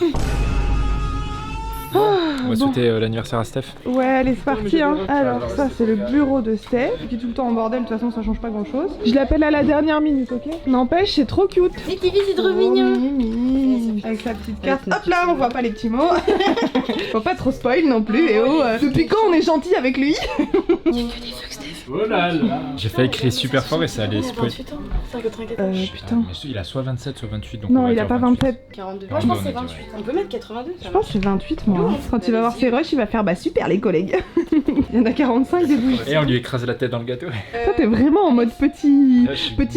On va souhaiter l'anniversaire à Steph. Ouais, allez, c'est parti, hein. Alors, ça, c'est le bureau de Steph, qui est tout le temps en bordel, de toute façon, ça change pas grand chose. Je l'appelle à la dernière minute, ok? N'empêche, c'est trop cute. Et Tivi, c'est trop mignon. Mimi. Avec sa petite carte. Hop là, on voit pas les petits mots. Faut pas trop spoil non plus, et oh, depuis quand on est gentil avec lui? Oh là là. J'ai failli crier super fort et ça allait spoil. Putain. Putain. Mais il a soit 27 soit 28 donc Non, il a pas 27. 42. Moi, je pense que c'est 28. On peut mettre 82. Je pense que c'est 28, moi. Quand il va voir ses rushs, il va faire bah super, les collègues. Il y en a 45 des 12. Et on lui écrase la tête dans le gâteau. Toi, t'es vraiment en mode petit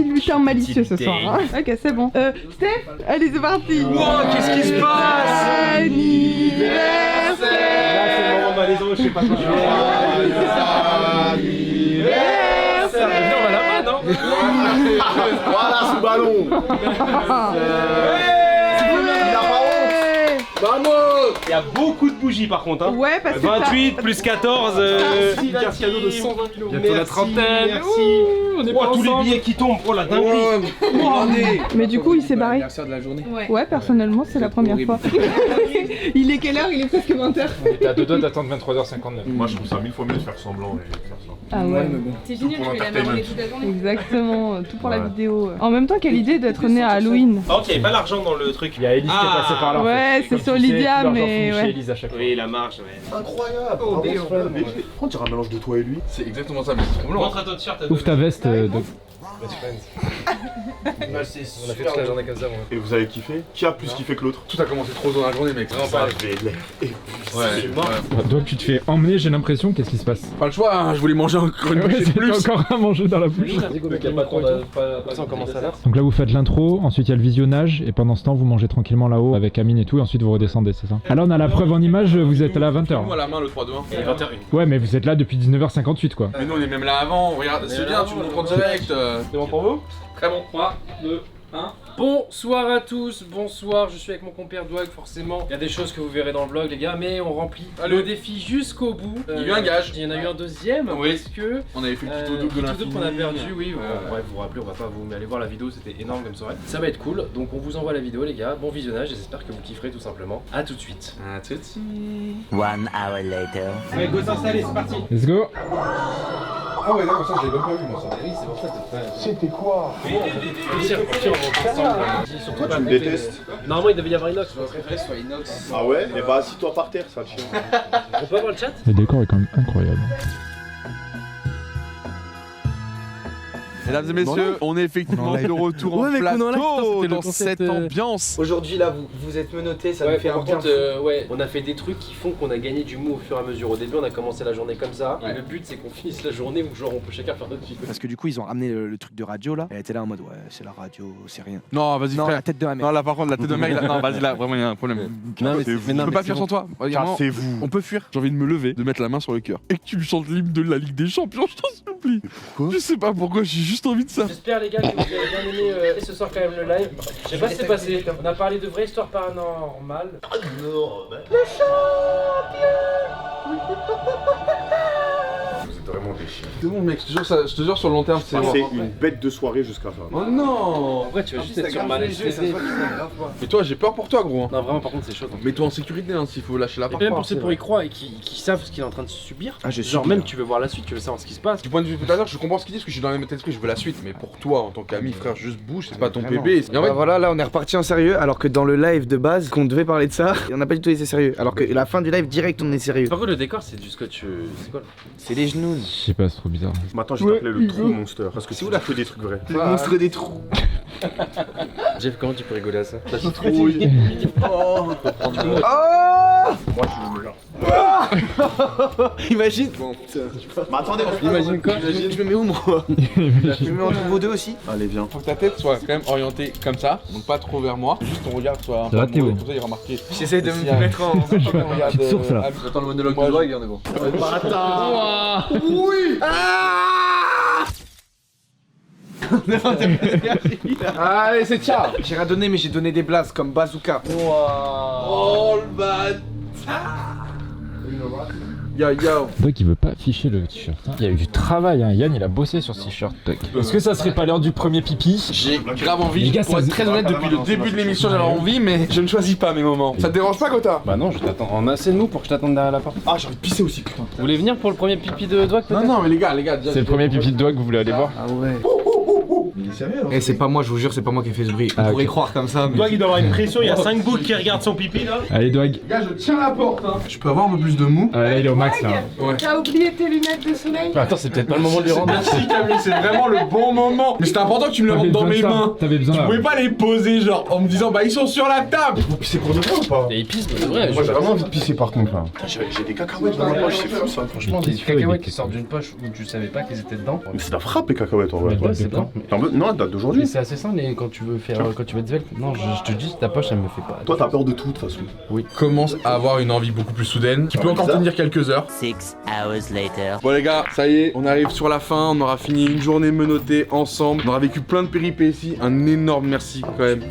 lutin malicieux ce soir. Hein. Ok, c'est bon. Steph, allez, c'est parti. Wow, qu'est-ce qui se passe? Anniversaire. Là, c'est le moment malaisant, je sais pas quoi. Anniversaire. On va là-bas, non? Voilà ce ballon. Vamos! Il y a beaucoup de bougies par contre. Hein. Ouais, parce que 28 plus 14. Merci, une carte cadeau de 120 000 €. Bientôt la trentaine. Merci. On est Oh, pas tous les ensemble. billets qui tombent. Oh la dinguerie. Mais du coup, il s'est barré. L'anniversaire de la journée. Ouais, personnellement, c'est la première fois. Il est quelle heure? Il est presque 20h. T'es à 2 doigts d'attendre 23h59. Moi je trouve ça 1000 fois mieux de faire semblant et faire ça. Ah ouais. C'est génial, tu fais la marronner toute la journée. Exactement, tout pour la vidéo. En même temps, quelle idée d'être né à Halloween. Par contre, il n'y avait pas l'argent dans le truc. Il y a Elise qui est passée par là. en fait. Ouais, Et c'est comme sur tu sais, Lydia, tout l'argent mais finit chez ouais. Elise à chaque fois. Oui, la marge, ouais. Incroyable. Oh, Par contre, tu un mélange de toi et lui. C'est exactement ça, mais c'est trop blanc. Montre à ton t-shirt. Ouvre ta veste. On a fait toute la journée comme ça, moi. Et vous avez kiffé? Qui a plus kiffé que l'autre? Tout a commencé trop tôt dans la journée, mec. Vraiment pas. Ouais. Donc tu te fais emmener, j'ai l'impression. Qu'est-ce qui se passe? Pas le choix, hein, je voulais manger encore une Ouais, bouchée de c'est plus. encore à manger dans la bouche. On commence à l'heure. Donc là vous faites l'intro, ensuite il y a le visionnage et pendant ce temps vous mangez tranquillement là-haut avec Amine et tout et ensuite vous redescendez, c'est ça? Alors on a la preuve en image, vous êtes là à 20h. Moi la main le 3-2-1. Il est 21. Ouais mais vous êtes là depuis 19h58 quoi. Mais nous on est même là avant, regarde, c'est bien, tu me montres en direct. C'est bon pour vous? Très bon. 3, 2, 1. Bonsoir à tous, bonsoir, je suis avec mon compère Dwag forcément. Il y a des choses que vous verrez dans le vlog les gars, mais on remplit le défi jusqu'au bout. Il y a eu un gage. Il y en a eu un deuxième, parce que... On avait fait le tuto double de l'infini. qu'on a perdu, oui. Bref, vous vous rappelez, on va pas vous... Mais allez voir la vidéo, c'était énorme comme soirée. Ça va être cool, donc on vous envoie la vidéo les gars, bon visionnage, j'espère que vous kifferez tout simplement. A tout de suite. À tout de suite. 1 hour later. Ouais, go s'installer, c'est parti. Let's go. Ah ouais, d'accord, ça je l'avais même pas vu moi ça. Oui, c'est pour ça que C'était quoi? Pourquoi tu me détestes? Normalement il devait y avoir inox, mon préféré soit inox. Ah ouais? Et bah assis-toi par terre, ça le chien. On peut avoir le chat? Le décor est quand même incroyable. Mesdames et messieurs, on est effectivement de retour en plateau dans cette ambiance. Aujourd'hui là, vous êtes menottés, ça Ouais, nous fait un par bien contre, ouais, on a fait des trucs qui font qu'on a gagné du mou au fur et à mesure. Au début, on a commencé la journée comme ça. Et le but, c'est qu'on finisse la journée où genre on peut chacun faire notre vie. Parce que du coup, ils ont ramené le truc de radio là. Elle était là en mode ouais, c'est la radio, c'est rien. Non, vas-y, frère. La tête de ma mère. Non, là par contre, la tête de mec, là, non, vas-y, là, vraiment, il y a un problème. Non, je peux pas fuir sans toi. C'est vous. On peut fuir. J'ai envie de me lever, de mettre la main sur le cœur. Et que tu me chantes l'hymne de la Ligue des Champions, je t'en supplie. Pourquoi? Je sais pas pourquoi, j'ai juste envie de ça. J'espère les gars que vous avez bien aimé ce soir quand même le live. Je sais pas ce qui s'est passé. On a parlé de vraies histoires paranormales. Le Vous êtes vraiment des chiens. C'est bon mec, je te jure sur le long terme c'est une bête de soirée jusqu'à la fin. Oh non. En vrai tu vas juste être sur Malaise TV. Mais toi j'ai peur pour toi gros. Non vraiment par contre c'est chaud. Mets-toi en sécurité hein, s'il faut lâcher la part. Et même pour ceux pour y croire et qui savent ce qu'il est en train de subir. Genre même tu veux voir la suite, tu veux savoir ce qui se passe. Du point de vue spectateur, je comprends ce qu'ils disent, parce que je suis dans le même état d'esprit, je veux la suite. Mais pour toi en tant qu'ami frère, juste bouge, c'est pas ton bébé. Et en fait, voilà, là on est reparti en sérieux alors que dans le live de base qu'on devait parler de ça, on n'a pas du tout été sérieux. Alors que la fin du live direct on est sérieux. Par contre le décor c'est du scotch, c'est quoi là? C'est les genoux. Je sais pas, c'est trop bizarre. Maintenant, je t'appelais le trou monster. Parce que c'est où la fait des trucs vrais. Le monstre des trous. Jeff, comment tu peux rigoler à ça? La citrouille. Oh. Moi, je suis là. Imagine. Bon, mais attendez, imagine quoi? Je me mets où moi? Je me mets entre vous deux aussi. Allez, viens. Faut que ta tête soit quand même orientée comme ça, donc pas trop vers moi. Juste ton regard soit. Ça va, Théo? Comme ça, il remarqué. J'essaie de me mettre en. Tu te sources là. J'attends le monologue de Dwag et on est bon. Bâtard. Oui. Allez, c'est ciao. J'ai rien donné mais j'ai donné des blasts comme bazooka. Oh le bâtard. Yo yo. Doc il veut pas afficher le t-shirt. Il y a eu du travail, hein. Yann il a bossé sur ce t-shirt. Est-ce que ça serait pas l'heure du premier pipi? J'ai grave envie. Les gars, Pour être très honnête, depuis le début de l'émission, j'avais envie, mais je ne choisis pas mes moments. Ça te dérange pas, Gotha? Bah non, je t'attends en assez de mou pour que je t'attende derrière la porte. Ah, j'ai envie de pisser aussi, putain. Vous voulez venir pour le premier pipi de Dwag peut-être? Non, mais les gars, déjà. C'est le premier pipi de doigt que vous voulez aller voir? Ah ouais. Il est sérieux là? Eh c'est pas moi, je vous jure, c'est pas moi qui ai fait ce bruit. On pourrait croire comme ça. Mais... Doig il doit avoir une pression, il y a 5 boules qui regardent son pipi là. Allez Doig. Gars, je tiens la porte, hein. Je peux avoir un peu plus de mou? Là il est au max là. Ouais. T'as oublié tes lunettes de soleil? Attends, c'est peut-être pas le moment de les rendre. Merci Camille, c'est vraiment le bon moment. Mais c'était important que tu me les rendes dans mes mains. T'avais besoin Tu là. pouvais pas les poser genre en me disant bah ils sont sur la table. Vous pissez pour de vrai ou pas? Et ils pissent, c'est vrai. Moi, j'ai vraiment envie de pisser par contre là. J'ai des cacahuètes dans la poche, c'est fou ça, franchement. Des cacahuètes qui sortent d'une poche où tu savais pas qu'elles étaient dedans. Mais c'est la frappe les cacahuètes en vrai. Ouais, c'est bien. Non, elle date d'aujourd'hui. Mais c'est assez simple et quand tu veux faire, quand tu veux être svelte. Non, je te dis, ta poche elle me fait pas. Toi, t'as peur de tout de toute façon. Oui. Commence à avoir une envie beaucoup plus soudaine, qui peut encore tenir quelques heures. 6 hours later. Bon les gars, ça y est, on arrive sur la fin, on aura fini une journée menottée ensemble, on aura vécu plein de péripéties, un énorme merci quand même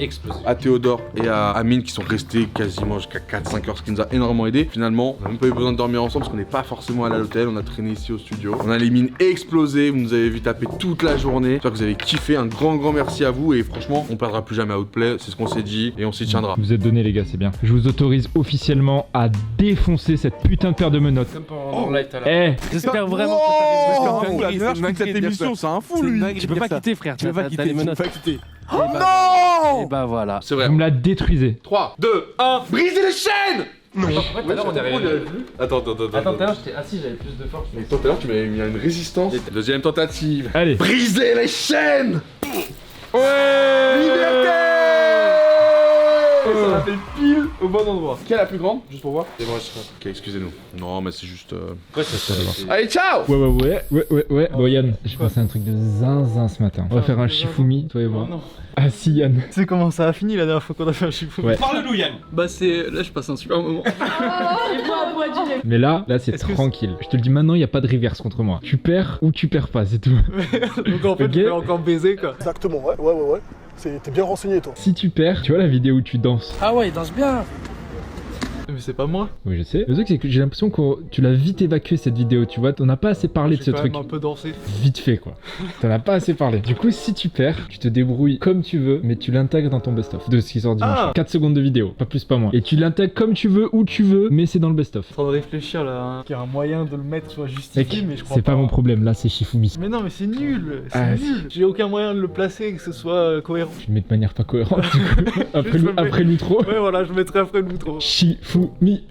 à Théodore et à Amine qui sont restés quasiment jusqu'à 4-5 heures, ce qui nous a énormément aidé. Finalement, on n'a même pas eu besoin de dormir ensemble parce qu'on n'est pas forcément allé à l'hôtel, on a traîné ici au studio. On a les mines explosées, vous nous avez vu taper toute la journée, j'espère que vous avez kiffé, un grand merci à vous et franchement, on perdra plus jamais à Outplay, c'est ce qu'on s'est dit et on s'y tiendra. Vous êtes donnés les gars, c'est bien. Je vous autorise officiellement à défoncer cette putain de paire de menottes. Comme pendant le live tout à l'heure. Eh, J'espère vraiment que Cette émission, c'est un fou lui. tu peux pas quitter frère, tu peux pas quitter les menottes. Oh non. Et bah voilà. C'est vrai. vous me la détruisez. 3, 2, 1, brisez les chaînes. Non. Pourquoi tout à l'heure on est arrivé? Attends. Attends, tout à l'heure j'étais assis, j'avais plus de force. Mais tout à l'heure tu m'avais mis à une résistance. Deuxième tentative. Allez. Brisez les chaînes. Ouais. Liberté. Ça l'a fait pile au bon endroit. Quelle est la plus grande? Juste pour voir. C'est moi je crois. Ok, excusez-nous. Non, mais c'est juste. Après c'est Allez, ciao. Ouais. Bon Yann, j'ai passé un truc de zinzin ce matin. On va faire un Shifumi, toi et moi. Ah si Yann. Tu sais comment ça a fini la dernière fois qu'on a fait un Shifumi? Ouais. Parle-nous Yann. Bah c'est... Là je passe un super moment. Mais là c'est tranquille. Je te le dis maintenant, il y a pas de reverse contre moi. Tu perds ou tu perds pas, c'est tout. Donc en fait, Ok. tu peux encore baiser quoi. Exactement, ouais. T'es bien renseigné, toi. Si tu perds, tu vois la vidéo où tu danses. Ah ouais, il danse bien. Mais c'est pas moi. Oui, je sais. Le truc, c'est que j'ai l'impression que tu l'as vite évacué cette vidéo, tu vois. T'en as pas assez parlé de ce truc. J'ai quand même un peu dansé. Vite fait, quoi. T'en as pas assez parlé. Du coup, si tu perds, tu te débrouilles comme tu veux, mais tu l'intègres dans ton best-of de ce qui sort dimanche. 4 secondes de vidéo, pas plus, pas moins. Et tu l'intègres comme tu veux, où tu veux, mais c'est dans le best-of. Je suis en train de réfléchir là, hein, qu'il y a un moyen de le mettre soit justifié, mais je crois c'est pas mon problème, là, c'est Shifumi. Mais non, mais c'est nul, c'est Ah, nul. J'ai aucun moyen de le placer que ce soit cohérent. Je le mets de manière pas cohérente, du coup. après l'outro. Ouais, voilà, je mettrai après l'outro. Shifumi.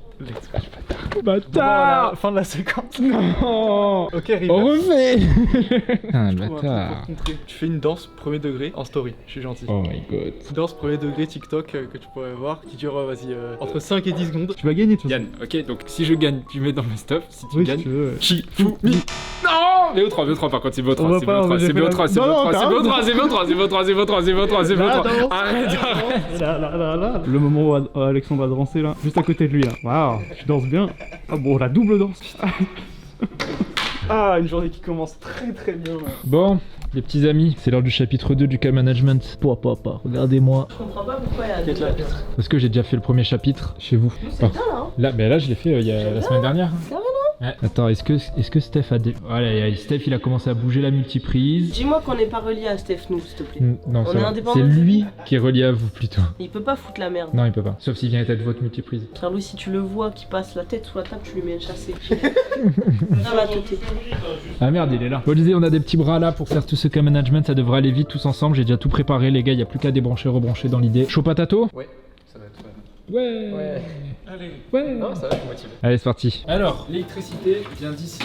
Bâtard. Fin de la séquence. Non. Ok, River. On refait. Ah, Je trouve un truc pour bâtard. te montrer. Tu fais une danse premier degré en story, je suis gentil. Oh my god. Une danse premier degré TikTok que tu pourrais voir, qui dure, entre 5 et 10 secondes. Tu vas gagner tout ça. Yann, ok, donc si je gagne, tu mets dans mes stuff. Si tu Oui, gagnes, si tu veux. Shifumi. Non, VO3 par contre, c'est VO3, c'est VO3, c'est VO3. Arrête. Là. Le moment où Alexandre va danser là, juste à côté de lui là. Waouh, tu danses bien. Ah bon, la double danse. Ah, une journée qui commence très très bien là. Bon, les petits amis, c'est l'heure du chapitre 2 du Cal Management. Papa, regardez-moi. Je comprends pas pourquoi il y a deux chapitres. Parce que j'ai déjà fait le premier chapitre chez vous. C'est bien là, hein. Là je l'ai fait il y a la semaine dernière. Carrément. Ouais. Attends, est-ce que Steph a des... Voilà, Steph il a commencé à bouger la multiprise. Dis-moi qu'on n'est pas relié à Steph, nous, s'il te plaît. Non, On ça est va. indépendants. C'est lui qui est relié à vous plutôt. Il peut pas foutre la merde. Non, il peut pas. Sauf s'il vient être votre multiprise. Frère Louis, si tu le vois qui passe la tête sous la table, tu lui mets un chassé. Ça va têter. Ah merde, il est là. Bon, je disais, on a des petits bras là pour faire tout ce Cal Management, ça devrait aller vite tous ensemble. J'ai déjà tout préparé, les gars, il y a plus qu'à débrancher, rebrancher dans l'idée. Chaud patato? Ouais, ça va être. Ouais. Allez. Ouais. Non, ça va, je suis motivé. Allez, c'est parti. Alors, l'électricité vient d'ici.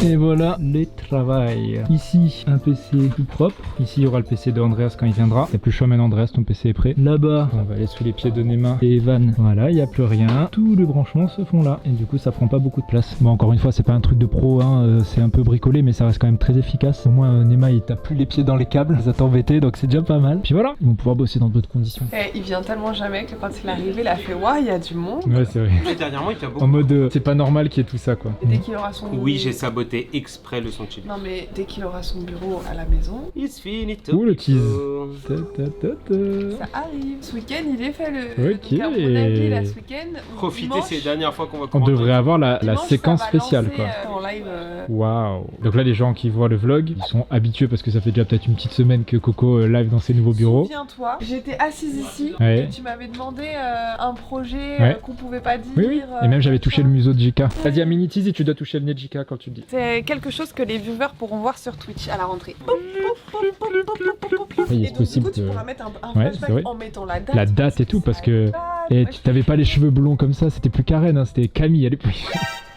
Et voilà le travail. Ici, un PC tout propre. Ici, il y aura le PC de Andreas quand il viendra. Il n'y a plus chemin Andreas, ton PC est prêt. Là-bas, on va aller sous les pieds de Nema et Evan. Voilà, il n'y a plus rien. Tous les branchements se font là. Et du coup, ça prend pas beaucoup de place. Bon, encore une fois, c'est pas un truc de pro, hein. C'est un peu bricolé, mais ça reste quand même très efficace. Au moins, Nema, il tape plus les pieds dans les câbles. Ça t'embêtait, donc c'est déjà pas mal. Puis voilà, ils vont pouvoir bosser dans d'autres conditions. Il vient tellement jamais que quand il est arrivé, il a fait waouh, il y a du monde. Ouais, c'est vrai. Et dernièrement, il fait beaucoup. En mode, c'est pas normal qu'il y ait tout ça, quoi. Et dès qu'il aura son Oui, j'ai saboté exprès le son chill. Non mais dès qu'il aura son bureau à la maison, It's finito. Ouh, le tease. ça arrive. Ce week-end, il est fait le. Ok. Donc, à mon avis, là, ce week-end. Profitez, dimanche, c'est la dernière fois qu'on va On commenter. devrait avoir la dimanche, séquence ça va spéciale, lancer, quoi. En live. Waouh. Donc là, les gens qui voient le vlog, ils sont habitués parce que ça fait déjà peut-être une petite semaine que Coco live dans ses nouveaux bureaux. Souviens-toi, j'étais assise ici Ouais. et tu m'avais demandé un projet Ouais. qu'on pouvait pas dire. Oui, oui. Et même j'avais touché le museau de JK. T'as dit à Mini-Tease et tu dois toucher le nez de JK quand tu le dis. C'est quelque chose que les viewers pourront voir sur Twitch à la rentrée. Oui, Et c'est donc, possible du coup, tu que... pourras mettre un Ouais, c'est vrai. flashback en mettant la date. La date et tout, parce que... Et tu t'avais pas les cheveux blonds comme ça, c'était plus Karen, hein, c'était Camille à l'époque.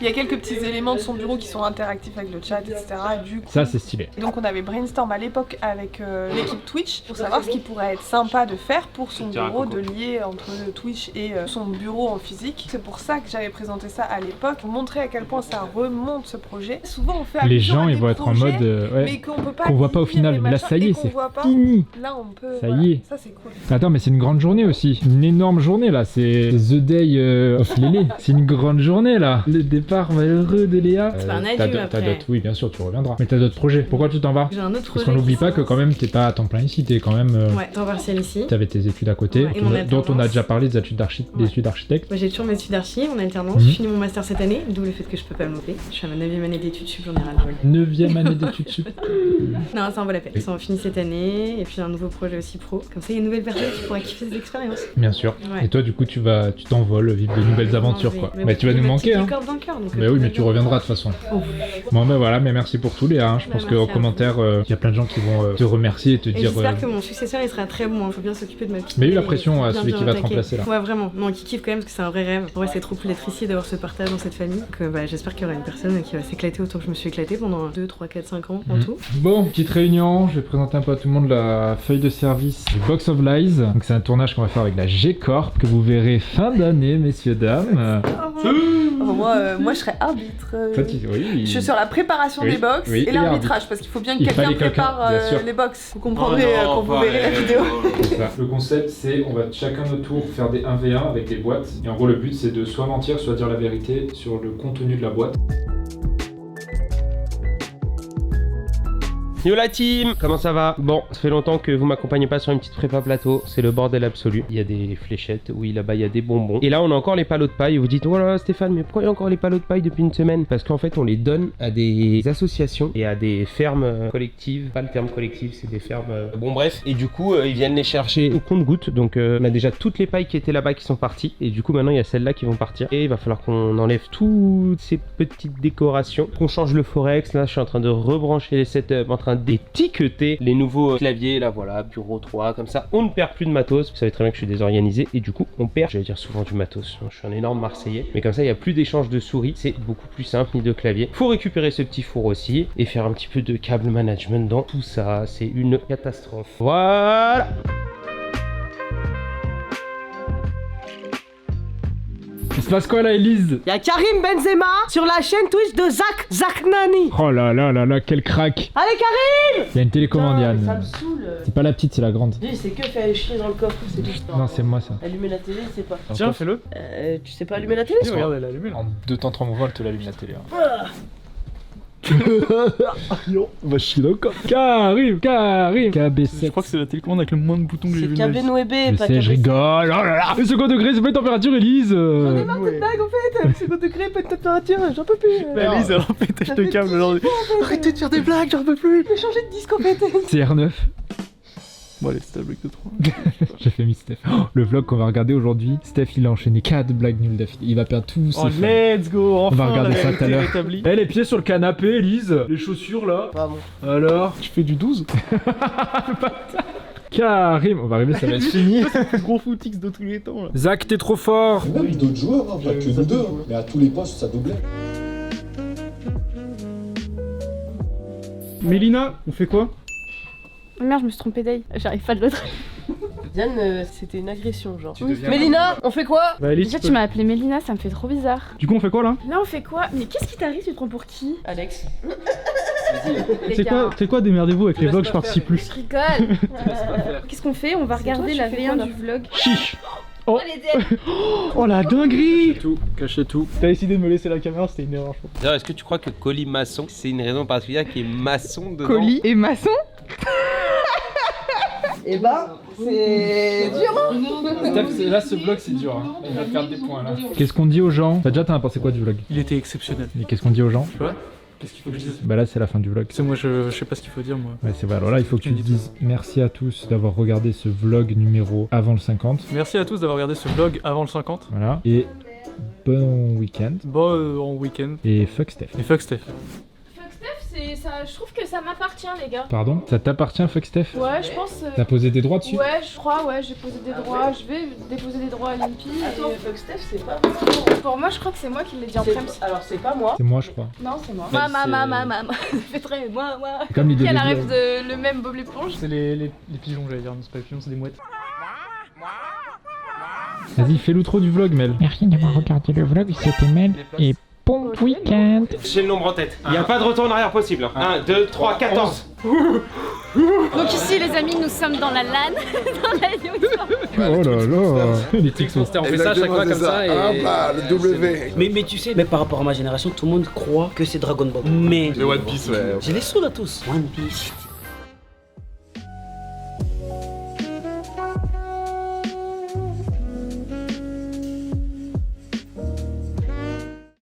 Il y a quelques petits éléments de son bureau qui sont interactifs avec le chat, etc. Et du coup, Ça, c'est stylé. donc on avait brainstorm à l'époque avec l'équipe Twitch pour savoir ce qui pourrait être sympa de faire pour son bureau, de lier entre Twitch et son bureau en physique. C'est pour ça que j'avais présenté ça à l'époque, pour montrer à quel point ça remonte ce projet. Souvent on fait Les allusion gens, à ils des vont être en projets, mode... ouais, mais qu'on peut pas qu'on voit pas au dire, final. et Mais là, machin, ça y et est, qu'on c'est voit pas. fini. Là on peut... Ça voilà. y est. Ça c'est cool. Attends, mais c'est une grande journée aussi. Une énorme journée, là. C'est The Day of Lélé. C'est une grande journée, là. Le départ malheureux de Léa. C'est pas un adieu, t'as après. d'autres... Oui, bien sûr, tu reviendras. Mais t'as d'autres projets. Pourquoi tu t'en vas? J'ai un autre Parce projet qu'on n'oublie qui pas que se quand même, t'es pas à temps plein ici. T'es quand même... Ouais, temps partiel ici. T'avais tes études à côté, Ouais, et mon dont on a alternance. déjà parlé, des études d'architecte. Moi, j'ai toujours mes études d'archi, mon alternance. Mhm. J'ai fini mon master cette année, d'où le fait que je peux pas me louper. Je suis à ma 9ème année d'études sup, j'en ai ras le bol. 9ème année d'études sup. Non, ça en vaut la peine. Ça en finit cette année, et puis un nouveau projet aussi pro. Comme ça, il y a une nouvelle personne qui pourra kiffer cette expérience. Bien sûr. Ouais. Et toi, du coup, tu t'envoles, vivre de nouvelles aventures, quoi. Mais Bah, bon, tu vas j'ai nous ma manquer, petite hein. licorne dans le cœur, donc, Bah tout oui, va mais tu bien. reviendras de toute façon. Oh. Bon, bah voilà, mais merci pour tout, Léa. Hein. Je Bah, pense merci qu'en à vous. commentaire, il y a plein de gens qui vont te remercier et te Et dire. j'espère que mon successeur il sera très bon, il faut bien s'occuper de ma petite. Mais eu la et pression à bien celui qui va te attaquer. remplacer là. Ouais, vraiment. Non, qui kiffe quand même parce que c'est un vrai rêve. Ouais, c'est trop cool d'être ici, d'avoir ce partage dans cette famille. Que bah, j'espère qu'il y aura une personne qui va s'éclater autant que je me suis éclatée pendant 2, 3, 4, 5 ans en Mhm. tout. Bon, petite réunion, je vais présenter un peu à tout le monde la feuille de service du Box of Lies. Donc c'est un tournage qu'on va faire avec la G-Corp que vous verrez fin d'année, messieurs, dames. Moi je serais arbitre. Toi, oui. Je suis sur la préparation Oui, des box oui, et et l'arbitrage parce qu'il faut bien que Il quelqu'un fallait quelqu'un, prépare bien sûr. les box. Vous comprendrez quand vous verrez la vidéo. Le concept, c'est on va chacun notre tour faire des 1v1 avec les boîtes. Et en gros, le but, c'est de soit mentir, soit dire la vérité sur le contenu de la boîte. Yo la team, comment ça va? Bon, ça fait longtemps que vous m'accompagnez pas sur une petite prépa plateau, c'est le bordel absolu. Il y a des fléchettes, oui là-bas il y a des bonbons. Et là on a encore les palots de paille, vous dites oh là là Stéphane mais pourquoi il y a encore les palots de paille depuis une semaine? Parce qu'en fait on les donne à des associations et à des fermes collectives, pas le terme collectif c'est des fermes, bon bref. Et du coup ils viennent les chercher au compte-gouttes, donc on a déjà toutes les pailles qui étaient là-bas qui sont parties. Et du coup maintenant il y a celles-là qui vont partir. Et il va falloir qu'on enlève toutes ces petites décorations, qu'on change le forex. Là je suis en train de rebrancher les setups, en train d'étiqueter les nouveaux claviers, là voilà, bureau 3, comme ça on ne perd plus de matos. Vous savez très bien que je suis désorganisé et du coup on perd, j'allais dire souvent du matos, je suis un énorme marseillais, mais comme ça il n'y a plus d'échange de souris, c'est beaucoup plus simple, ni de clavier. Faut récupérer ce petit four aussi et faire un petit peu de câble management dans tout ça, c'est une catastrophe. Voilà. Il se passe quoi là, Elise? Y'a Karim Benzema sur la chaîne Twitch de Zach Nani. Oh là là là là, quel crack. Allez Karim! Il y a une télécommande, Yann. Ça me saoule. C'est pas la petite, c'est la grande. Lui, c'est que faire chier dans le coffre, c'est tout. Non, c'est moi ça. Allumer la télé, c'est pas. Tiens, fais-le. Tu sais pas allumer la télé? Regarde, elle a allumé. En 2 temps 3 mouvements, elle te l'allume la télé. Yo, bah je suis d'accord. Karim, KB7. Je crois que c'est la télécommande avec le moins de boutons que j'ai vu. C'est KB Noébé, pas KB7. Je rigole, oh là là. Le second degré, c'est pas une température, Elise. J'en ai marre de cette blague en fait. Le second degré, pas de température, j'en peux plus. Bah Elise, alors pétage de câble aujourd'hui. Arrêtez de faire des blagues, j'en peux plus. Je vais changer de disque en fait. C'est R9. Bon allez, c'était la blague de 3. J'ai fait mis Steph. Oh, le vlog qu'on va regarder aujourd'hui, Steph il a enchaîné 4 blagues nulles d'affilée. Il va perdre tous ses fans. Let's go, enfin. On va regarder ça tout à l'heure. Eh, les pieds sur le canapé, Elise. Les chaussures là. Pas bon. Alors, tu fais du 12. Karim, on va arriver, ça va être fini. C'est le plus gros footix de tous les temps là. Zach, t'es trop fort. Même d'autres joueurs, hein, pas que nous deux. Hein. Mais à tous les postes, ça doublait. Mélina, on fait quoi? Merde, je me suis trompée d'œil, j'arrive pas de l'autre. Diane, c'était une agression genre. Mélina, on fait quoi? Bah, Elise, Déjà tu m'as appelé Mélina, ça me fait trop bizarre. Du coup on fait quoi là? Là on fait quoi? Mais qu'est-ce qui t'arrive? Tu te prends pour qui? Alex. C'est quoi, démerdez-vous avec les vlogs, je participe plus. Je rigole. Qu'est-ce qu'on fait? On va regarder la V1 du vlog. Chiche. Oh. Oh la dinguerie! Cachez tout. T'as décidé de me laisser la caméra, c'était une erreur je pense. D'ailleurs, est-ce que tu crois que colis maçon, c'est une raison particulière qui est maçon dedans? Colis et maçon? Et bah, c'est dur hein. Steph, là ce vlog c'est dur, hein. Il va perdre des points là. Qu'est-ce qu'on dit aux gens? T'as pensé quoi du vlog? Il était exceptionnel. Et qu'est-ce qu'on dit aux gens? Tu vois? Qu'est-ce qu'il faut que je dise? Bah là c'est la fin du vlog. C'est moi je sais pas ce qu'il faut dire moi. Ouais c'est vrai, alors là il faut que tu dises merci à tous d'avoir regardé ce vlog numéro avant le 50. Merci à tous d'avoir regardé ce vlog avant le 50. Voilà, et bon week-end. Bon week-end. Et fuck Steph. Et fuck Steph. Ça, je trouve que ça m'appartient les gars. Pardon? Ça t'appartient fuck Steph? Ouais je pense... T'as posé des droits dessus? Ouais je crois, ouais j'ai posé des droits, je vais déposer des droits à l'INPI. Attends, fuck Steph, c'est pas... Pour moi je crois que c'est moi qui l'ai dit en prems. Alors c'est pas moi. C'est moi je crois. Non c'est moi. Maman. Ça fait très... Moi. Comme l'idée Qui a la de rêve de le même Bob l'éponge. C'est les pigeons j'allais dire, mais c'est pas les pigeons, c'est des mouettes. Vas-y, fais l'outro du vlog Mel. Merci d'avoir regardé le vlog, c'était Mel et bon week-end. J'ai le nombre en tête. Il n'y a pas de retour en arrière possible. 1, 2, 3, 14. Donc ici les amis, nous sommes dans la LAN, dans la Oh là là, les tics sont On fait ça à chaque fois comme ça et... Ah bah, le W. Mais tu sais, mais par rapport à ma génération, tout le monde croit que c'est Dragon Ball. Mais... Les One Piece, ouais. J'ai les sous là tous. One Piece.